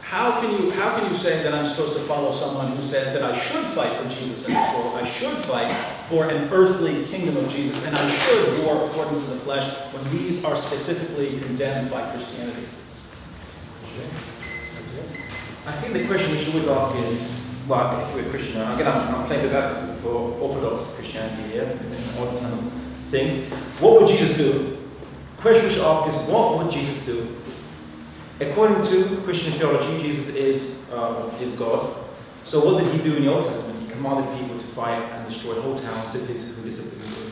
How can you say that I'm supposed to follow someone who says that I should fight for Jesus in this world, I should fight for an earthly kingdom of Jesus, and I should war according to the flesh when these are specifically condemned by Christianity? I think the question we should always ask is, well, if we're a Christian, again, I'm playing the advocate for Orthodox Christianity here, in all time things. What would Jesus do? The question we should ask is, what would Jesus do? According to Christian theology, Jesus is God. So what did he do in the Old Testament? He commanded people to fight and destroy whole towns, cities who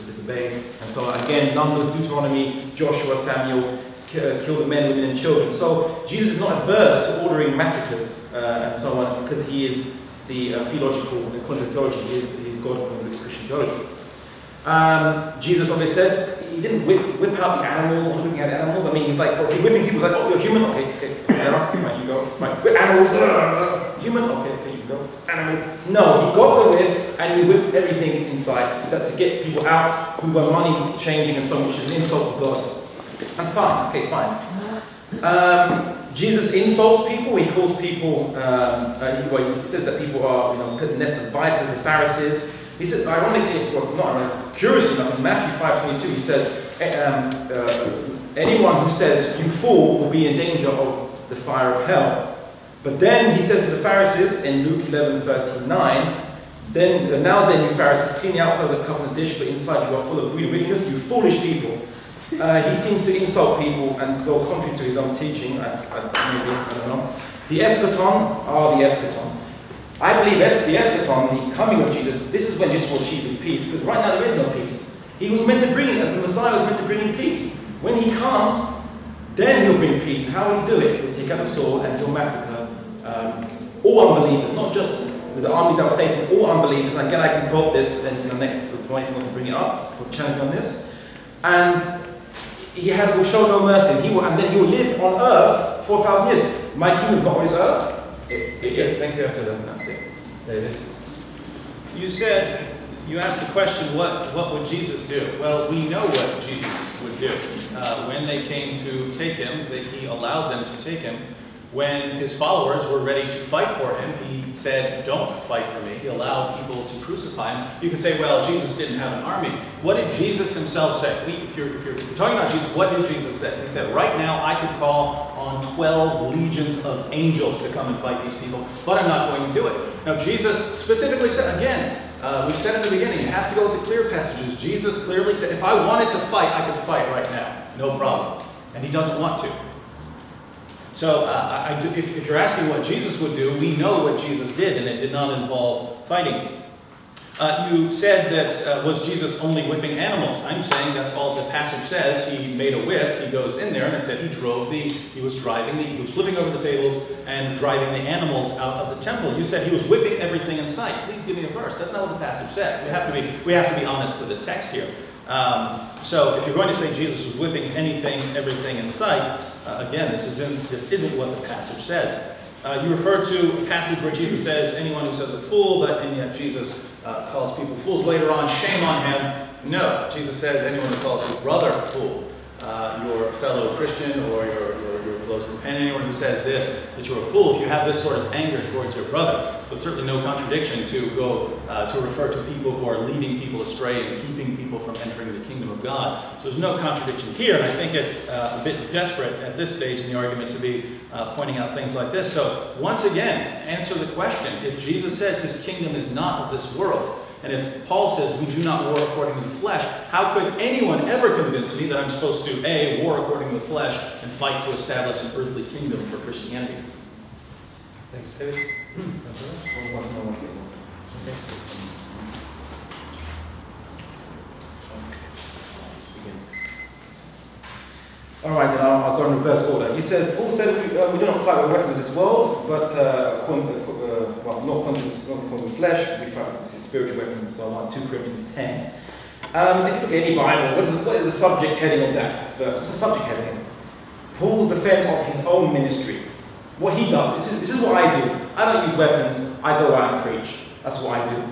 disobeyed. And so again, Numbers, Deuteronomy, Joshua, Samuel, kill the men, women, and children. So Jesus is not adverse to ordering massacres and so on, because he is the theological, according to theology, he's God according to Christian theology. Jesus obviously said, he didn't whip out the animals or looking at animals. I mean, he's like, obviously whipping people, he's like, oh, you're human? Okay, right, you go. Right, whip animals, human? Okay, you go. Animals. No, he got the whip and he whipped everything in sight to get people out who were money changing and so on, which is an insult to God. And fine, okay, fine. Jesus insults people, he calls people, he says that people are, put the nest of vipers, the Pharisees. He says, ironically, well, not ironically, curiously enough, in Matthew 5:22, he says, anyone who says, you fool, will be in danger of the fire of hell. But then he says to the Pharisees in Luke 11:39, now then, you Pharisees, clean the outside of the cup and the dish, but inside you are full of greed and wickedness, you foolish people. He seems to insult people and go contrary to his own teaching. I don't know. The eschaton, the eschaton. I believe the eschaton, the coming of Jesus, this is when Jesus will achieve his peace, because right now there is no peace. He was meant to bring it, as the Messiah was meant to bring in peace. When he comes, Then he'll bring peace. And how will he do it? He'll take out the sword and he'll massacre all unbelievers, not just the armies that were facing all unbelievers. And again, I can quote this in the next point if he wants to bring it up. He was challenging on this. And will show no mercy. And then he will live on earth for 1,000 years. My kingdom, not on his earth. Yeah, thank you, after that. That's it. David? You asked the question, what would Jesus do? Well, we know what Jesus would do. When they came to take him, he allowed them to take him. When his followers were ready to fight for him, he said, don't fight for me. He allowed people to crucify him. You could say, well, Jesus didn't have an army. What did Jesus himself say? If you're talking about Jesus, what did Jesus say? He said, right now I could call on 12 legions of angels to come and fight these people, but I'm not going to do it. Now, Jesus specifically said, again, we said in the beginning, you have to go with the clear passages. Jesus clearly said, if I wanted to fight, I could fight right now. No problem. And he doesn't want to. So if you're asking what Jesus would do, we know what Jesus did, and it did not involve fighting. You said that, was Jesus only whipping animals? I'm saying that's all the passage says. He made a whip, he goes in there, and it said he was flipping over the tables and driving the animals out of the temple. You said he was whipping everything in sight. Please give me a verse. That's not what the passage says. We have to be honest to the text here. So if you're going to say Jesus was whipping everything in sight, again, this isn't what the passage says. You referred to a passage where Jesus says, anyone who says a fool, and yet Jesus calls people fools later on, shame on him. No, Jesus says anyone who calls his brother a fool, your fellow Christian or your close companion, anyone who says this, that you're a fool, if you have this sort of anger towards your brother. So it's certainly no contradiction to go to refer to people who are leading people astray and keeping people from entering the kingdom of God. So there's no contradiction here, and I think it's a bit desperate at this stage in the argument to be pointing out things like this. So once again, answer the question. If Jesus says his kingdom is not of this world, and if Paul says we do not war according to the flesh, how could anyone ever convince me that I'm supposed to, A, war according to the flesh and fight to establish an earthly kingdom for Christianity? Thanks, David. All right, then I'll go in reverse order. He says, Paul said, we do not fight with weapons of this world, but not according to the flesh, we fight with spiritual weapons and so on. 2 Corinthians 10. If you look at any Bible, what is the subject heading of that verse? What's the subject heading? Paul's defense of his own ministry. What he does, this is what I do. I don't use weapons, I go out and preach. That's what I do.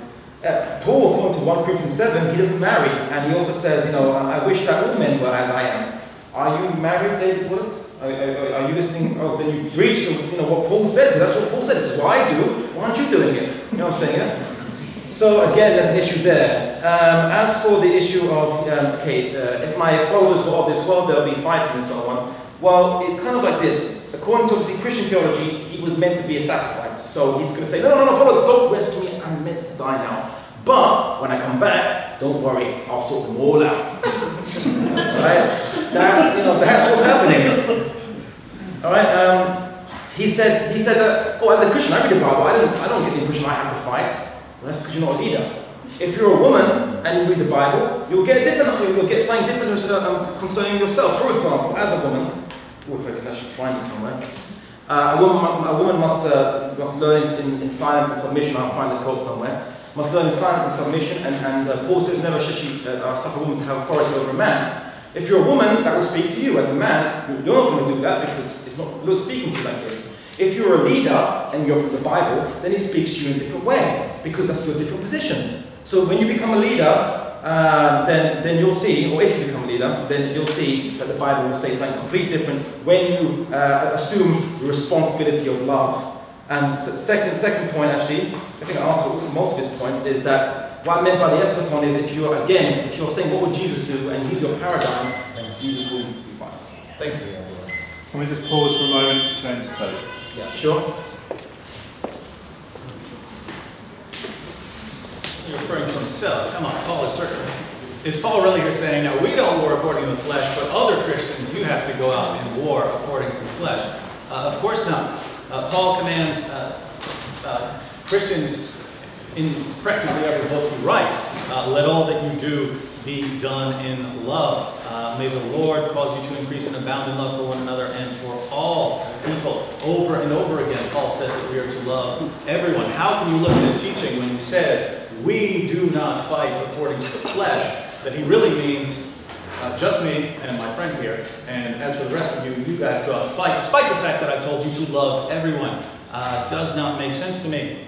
Paul, according to 1 Corinthians 7, he doesn't marry, and he also says, I wish that all men were as I am. Are you married, David Wood? Are you listening? Oh, then you preach what Paul said, because that's what Paul said. This is what I do. Why aren't you doing it? You know what I'm saying? Yeah? So again, there's an issue there. As for the issue of, if my followers were of this world, they'll be fighting and so on. Well, it's kind of like this. According to obviously Christian theology, he was meant to be a sacrifice. So he's going to say, no, follow, don't rescue me. I'm meant to die now. But when I come back, don't worry, I'll sort them all out. Right? That's what's happening. All right. He said that. Oh, as a Christian, I read the Bible. I don't get the impression I have to fight. Well, that's because you're not a leader. If you're a woman and you read the Bible, you'll get something different concerning yourself. For example, as a woman, if I can actually find it somewhere. A woman must learn in silence and submission. I'll find the quote somewhere. Must learn in silence and submission, and Paul says never should she suffer a woman to have authority over a man. If you're a woman, that will speak to you. As a man, you're not going to do that because it's not speaking to you like this. If you're a leader and you're the Bible, then it speaks to you in a different way because that's your different position. So when you become a leader, then you'll see, or if you become a leader, then you'll see that the Bible will say something completely different when you assume the responsibility of love. And second point, actually, I think I answered most of his points, is that what I meant by the eschaton is if you're saying what would Jesus do and he's your paradigm, then Jesus will be biased. Thanks. Can we just pause for a moment to change the code? Yeah, sure. You're referring to himself. Come on, Paul is certain. Is Paul really here saying, now we don't war according to the flesh, but other Christians, you have to go out and war according to the flesh? Of course not. Paul commands Christians in practically every book he writes, let all that you do be done in love. May the Lord cause you to increase and abound in love for one another and for all people. Over and over again, Paul says that we are to love everyone. How can you look at the teaching when he says, we do not fight according to the flesh, that he really means just me and my friend here, and as for the rest of you, you guys go out and fight, despite the fact that I told you to love everyone. Does not make sense to me.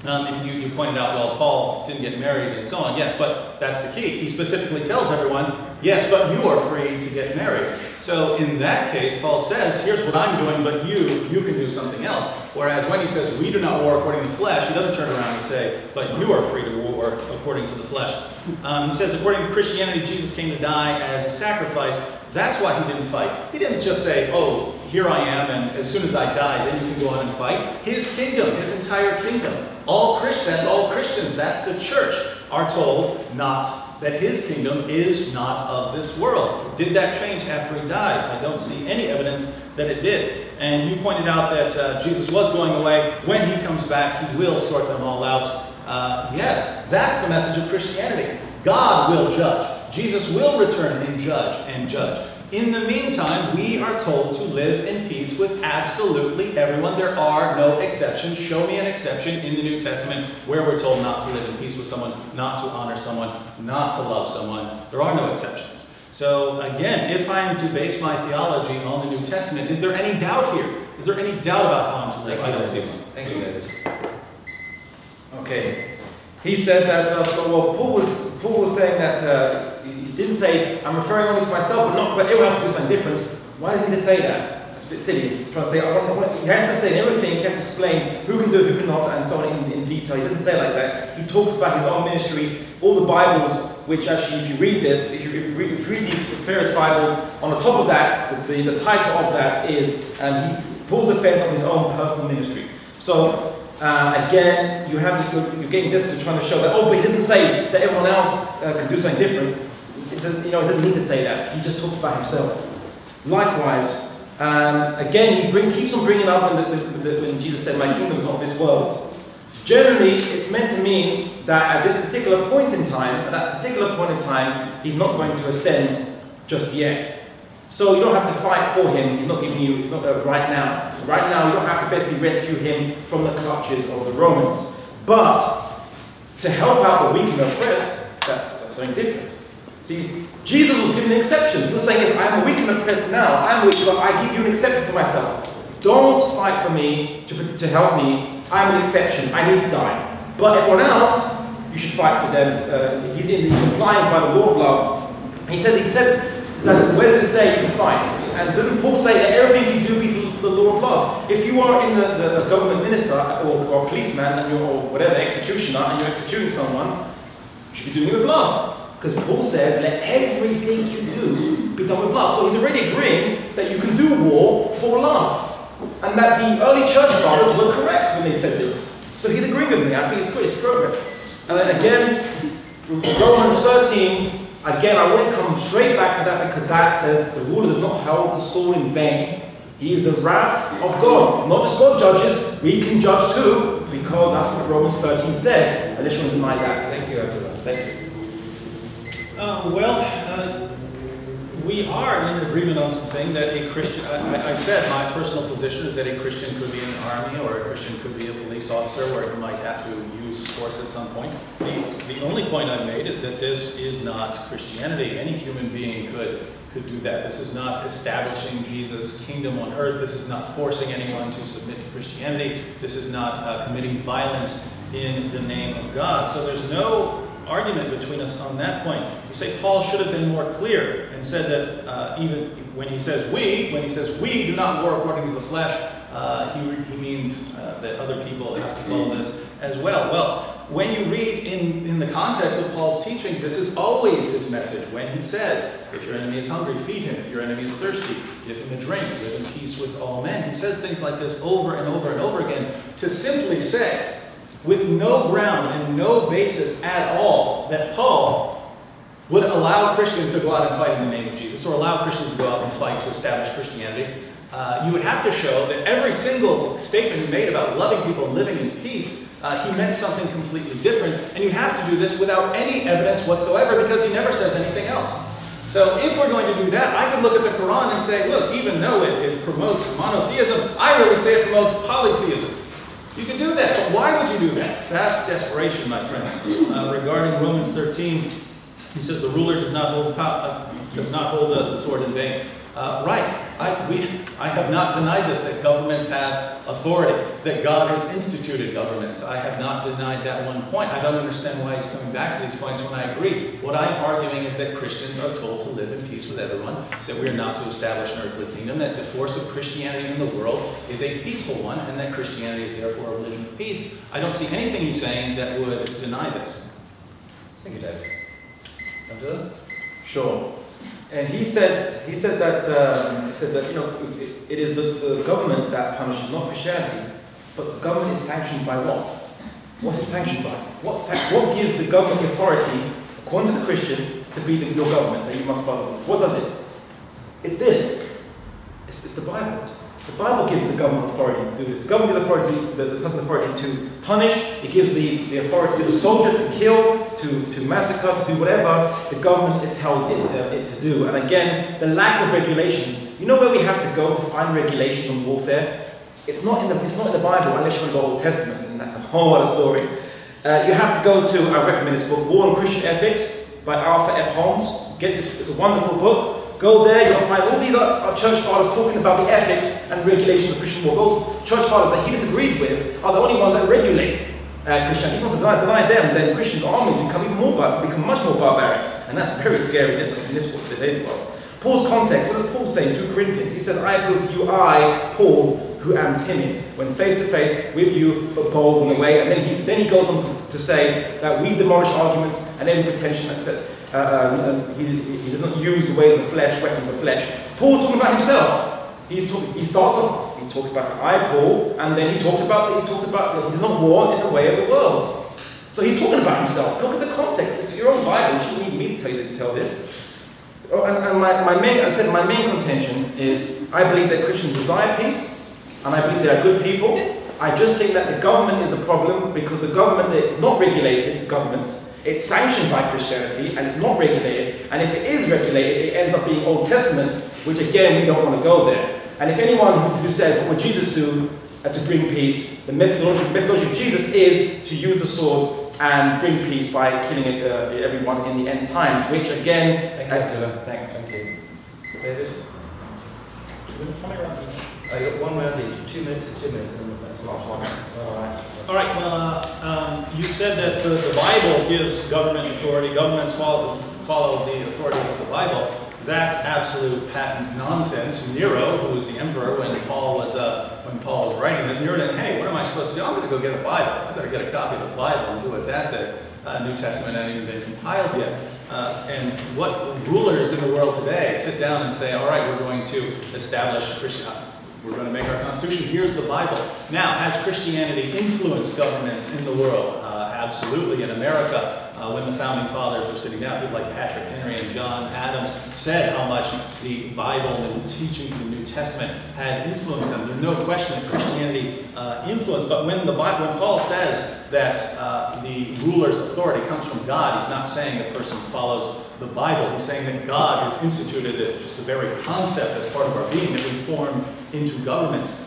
You pointed out, well, Paul didn't get married and so on. Yes, but that's the key. He specifically tells everyone, yes, but you are free to get married. So in that case, Paul says, here's what I'm doing, but you can do something else. Whereas when he says, we do not war according to the flesh, he doesn't turn around and say, but you are free to war according to the flesh. He says, according to Christianity, Jesus came to die as a sacrifice. That's why he didn't fight. He didn't just say, oh, here I am, and as soon as I die, then you can go on and fight. His kingdom, his entire kingdom, that's all Christians, that's the church, are told not that his kingdom is not of this world. Did that change after he died? I don't see any evidence that it did. And you pointed out that Jesus was going away. When he comes back, he will sort them all out. Yes, that's the message of Christianity. God will judge. Jesus will return and judge. In the meantime, we are told to live in peace with absolutely everyone. There are no exceptions. Show me an exception in the New Testament where we're told not to live in peace with someone, not to honor someone, not to love someone. There are no exceptions. So again, if I am to base my theology on the New Testament, is there any doubt here? Is there any doubt about how I'm to live? I don't see one. Thank you, David. Okay. He said that, Paul was saying that, he didn't say, I'm referring only to myself, but everyone has to do something different. Why does he need to say that? That's a bit silly. He's trying to say, he has to say everything, he has to explain who can do it, who cannot, and so on in detail. He doesn't say it like that. He talks about his own ministry, all the Bibles, which actually, if you read this, if you read these various Bibles, on the top of that, the title of that is, Paul's defense of his own personal ministry. So, again, you're getting this to trying to show that, oh, but he doesn't say that everyone else can do something different. It doesn't need to say that. He just talks about himself. Likewise, again, he keeps on bringing up when Jesus said, my kingdom is not of this world. Generally, it's meant to mean that at this particular point in time, he's not going to ascend just yet. So you don't have to fight for him. He's not giving you, right now. Right now, you don't have to basically rescue him from the clutches of the Romans. But to help out the weak and oppressed, that's something different. See, Jesus was given an exception. He was saying, yes, I'm weak and oppressed now. I'm weak, but I give you an exception for myself. Don't fight for me to help me. I'm an exception. I need to die. But everyone else, you should fight for them. He's implying by the law of love. He said that, where does it say you can fight? And doesn't Paul say that everything you do be for the law of love? If you are in the government minister or a policeman or whatever, executioner, and you're executing someone, you should be doing it with love. Because Paul says, let everything you do be done with love. So he's already agreeing that you can do war for love. And that the early church fathers were correct when they said this. So he's agreeing with me. I think it's good, it's progress. And then again, Romans 13, again, I always come straight back to that because that says the ruler does not hold the sword in vain. He is the wrath of God. Not just God judges, we can judge too, because that's what Romans 13 says. I just want to deny that. Thank you, Abdullah. Thank you. We are in agreement on something that a Christian, I said my personal position is that a Christian could be in the army or a Christian could be a police officer where he might have to use force at some point. The only point I've made is that this is not Christianity. Any human being could do that. This is not establishing Jesus' kingdom on earth. This is not forcing anyone to submit to Christianity. This is not committing violence in the name of God. So there's no argument between us on that point. You say Paul should have been more clear and said that even when he says we do not war according to the flesh, he means that other people have to follow this as well. Well, when you read in the context of Paul's teachings, this is always his message. When he says, if your enemy is hungry, feed him. If your enemy is thirsty, give him a drink. Live in peace with all men. He says things like this over and over and over again to simply say, with no ground and no basis at all, that Paul would allow Christians to go out and fight in the name of Jesus, or allow Christians to go out and fight to establish Christianity. You would have to show that every single statement he made about loving people and living in peace, he meant something completely different, and you'd have to do this without any evidence whatsoever, because he never says anything else. So if we're going to do that, I could look at the Quran and say, look, even though it promotes monotheism, I really say it promotes polytheism. You can do that, but why would you do that? That's desperation, my friends. Regarding Romans 13, he says the ruler does not hold the sword in vain. Right. I have not denied this, that governments have authority, that God has instituted governments. I have not denied that one point. I don't understand why he's coming back to these points when I agree. What I'm arguing is that Christians are told to live in peace with everyone, that we are not to establish an earthly kingdom, that the force of Christianity in the world is a peaceful one, and that Christianity is therefore a religion of peace. I don't see anything he's saying that would deny this. Thank you, David. Angela? Sure. And he said that you know it is the government that punishes, not Christianity, but the government is sanctioned by what? What's it sanctioned by? What gives the government the authority, according to the Christian, to be your government that you must follow? What does it? It's this. It's the Bible. The Bible gives the government authority to do this. The government gives authority, the person authority to punish. It gives the authority to the soldier to kill, to massacre, to do whatever the government it tells it to do. And again, the lack of regulations. You know where we have to go to find regulations on warfare? It's not in the Bible unless you want to go Old Testament, and that's a whole other story. You have to go to, I recommend this book, War on Christian Ethics by Arthur F. Holmes. Get this, it's a wonderful book. Go there, you'll find all these are church fathers talking about the ethics and regulations of Christian war. Those church fathers that he disagrees with are the only ones that regulate Christianity. He wants to deny them, then Christian armies become much more barbaric. And that's very scary in this today's world. Paul's context, what does Paul say in 2 Corinthians? He says, I appeal to you, I, Paul, who am timid, when face to face with you, but bold in a way. And then he goes on to say that we demolish arguments and every pretension that said, he does not use the ways of the flesh, weapons of the flesh. Paul's talking about himself. He starts off, he talks about I, Paul, and then he talks about he does not war in the way of the world. So he's talking about himself. Look at the context. It's your own Bible. You shouldn't need me to tell this. Oh, and my main contention is I believe that Christians desire peace, and I believe they are good people. I just think that the government is the problem because the government is not regulated. Governments. It's sanctioned by Christianity and it's not regulated. And if it is regulated, it ends up being Old Testament, which again, we don't want to go there. And if anyone who says, what would Jesus do to bring peace, the methodology of Jesus is to use the sword and bring peace by killing everyone in the end times, which again... Thank you, Angela. Thanks. Thank you. David? You got 1 round each, 2 minutes and 2 minutes, and then that's the last one. All right, well, you said that the Bible gives government authority, governments follow the authority of the Bible. That's absolute patent nonsense. Nero, who was the emperor when Paul was writing this, Nero said, hey, what am I supposed to do? I'm going to go get a Bible. I've got to get a copy of the Bible and do what that says. New Testament hasn't even been compiled yet. And what rulers in the world today sit down and say, all right, we're going to establish Christianity. We're going to make our Constitution. Here's the Bible. Now, has Christianity influenced governments in the world? Absolutely. In America, when the founding fathers were sitting down, people like Patrick Henry and John Adams said how much the Bible and the teachings of the New Testament had influenced them. There's no question that Christianity influenced. But when Paul says that the ruler's authority comes from God, he's not saying the person follows the Bible. He's saying that God has instituted it, just the very concept as part of our being that we form into governments.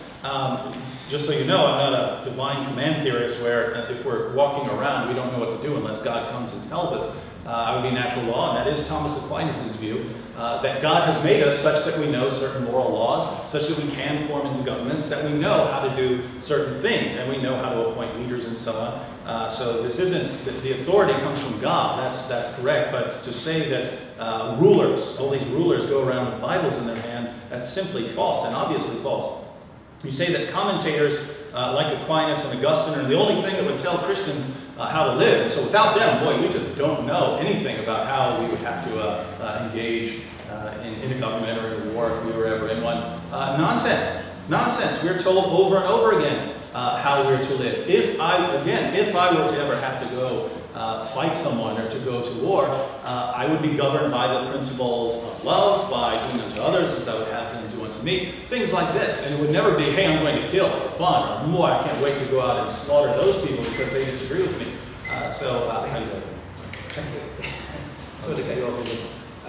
Just so you know, I'm not a divine command theorist where if we're walking around, we don't know what to do unless God comes and tells us. I would be natural law, and that is Thomas Aquinas' view, that God has made us such that we know certain moral laws, such that we can form into governments, that we know how to do certain things, and we know how to appoint leaders and so on. So this isn't, the authority comes from God, that's correct, but to say that rulers, all these rulers go around with Bibles in their hand, that's simply false, and obviously false. You say that commentators like Aquinas and Augustine are the only thing that would tell Christians how to live. And so without them, boy, we just don't know anything about how we would have to engage in a government or in a war if we were ever in one. Nonsense. Nonsense. We're told over and over again how we're to live. If I were to ever have to go fight someone or to go to war, I would be governed by the principles of love, by doing unto others as I would have them do unto me, things like this. And it would never be, hey, I'm going to kill for fun, or boy, I can't wait to go out and slaughter those people because they disagree with me. Thank you. Sorry to cut you off again.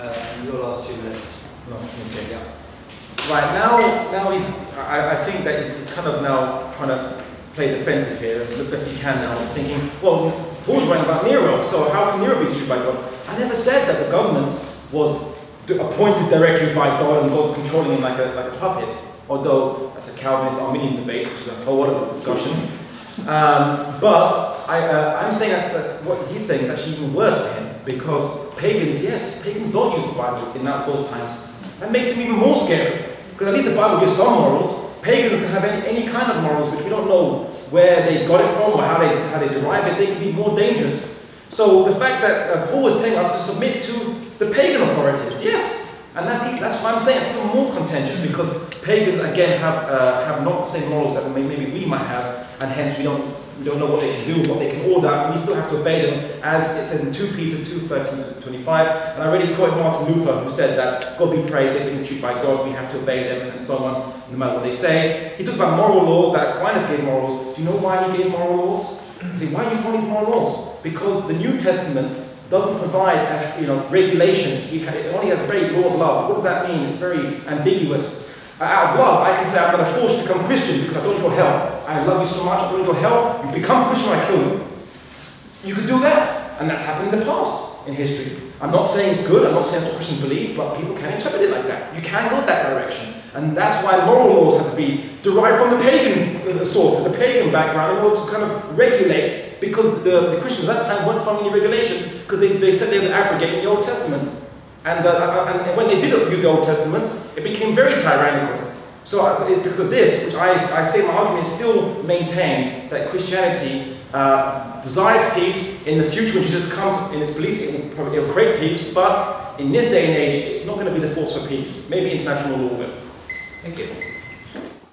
And your last 2 minutes. Okay, yeah. Right, now he's, I think that he's kind of now trying to play defensive here, the best he can now. He's thinking, well, Paul's writing about Nero, so how can Nero be issued by God? I never said that the government was appointed directly by God and God's controlling him like a puppet, although that's a Calvinist Arminian debate, which is a whole other discussion. But I'm saying that's what he's saying is actually even worse for him, because pagans don't use the Bible in those times. That makes them even more scary, because at least the Bible gives some morals. Pagans can have any kind of morals which we don't know where they got it from or how they derive it. They can be more dangerous. So the fact that Paul is telling us to submit to the pagan authorities, yes, and that's why I'm saying it's even more contentious, because pagans again have not the same morals that maybe we might have, and hence we don't know what they can do, what they can order. We still have to obey them, as it says in 2 Peter 2:13-25. And I already quoted Martin Luther, who said that God be praised, they've been instituted by God, we have to obey them, and so on, no matter what they say. He talked about moral laws, that Aquinas gave moral laws. Do you know why he gave moral laws? See, why are you following these moral laws? Because the New Testament doesn't provide regulations. It only has a very law of love. What does that mean? It's very ambiguous. Out of love, I can say I'm going to force you to become Christian because I don't need your help. I love you so much, I don't need your help. You become Christian or I kill you. You could do that. And that's happened in the past, in history. I'm not saying it's good, I'm not saying it's what Christians believe, but people can interpret it like that. You can go that direction. And that's why moral laws have to be derived from the pagan sources, the pagan background, in order to kind of regulate, because the Christians at that time weren't following any regulations, because they said they would abrogate in the Old Testament. And when they did use the Old Testament, it became very tyrannical. So it's because of this, which I say my argument is still maintained, that Christianity desires peace. In the future, when Jesus comes in his beliefs, it will create peace, but in this day and age, it's not going to be the force for peace. Maybe international law will. Thank you.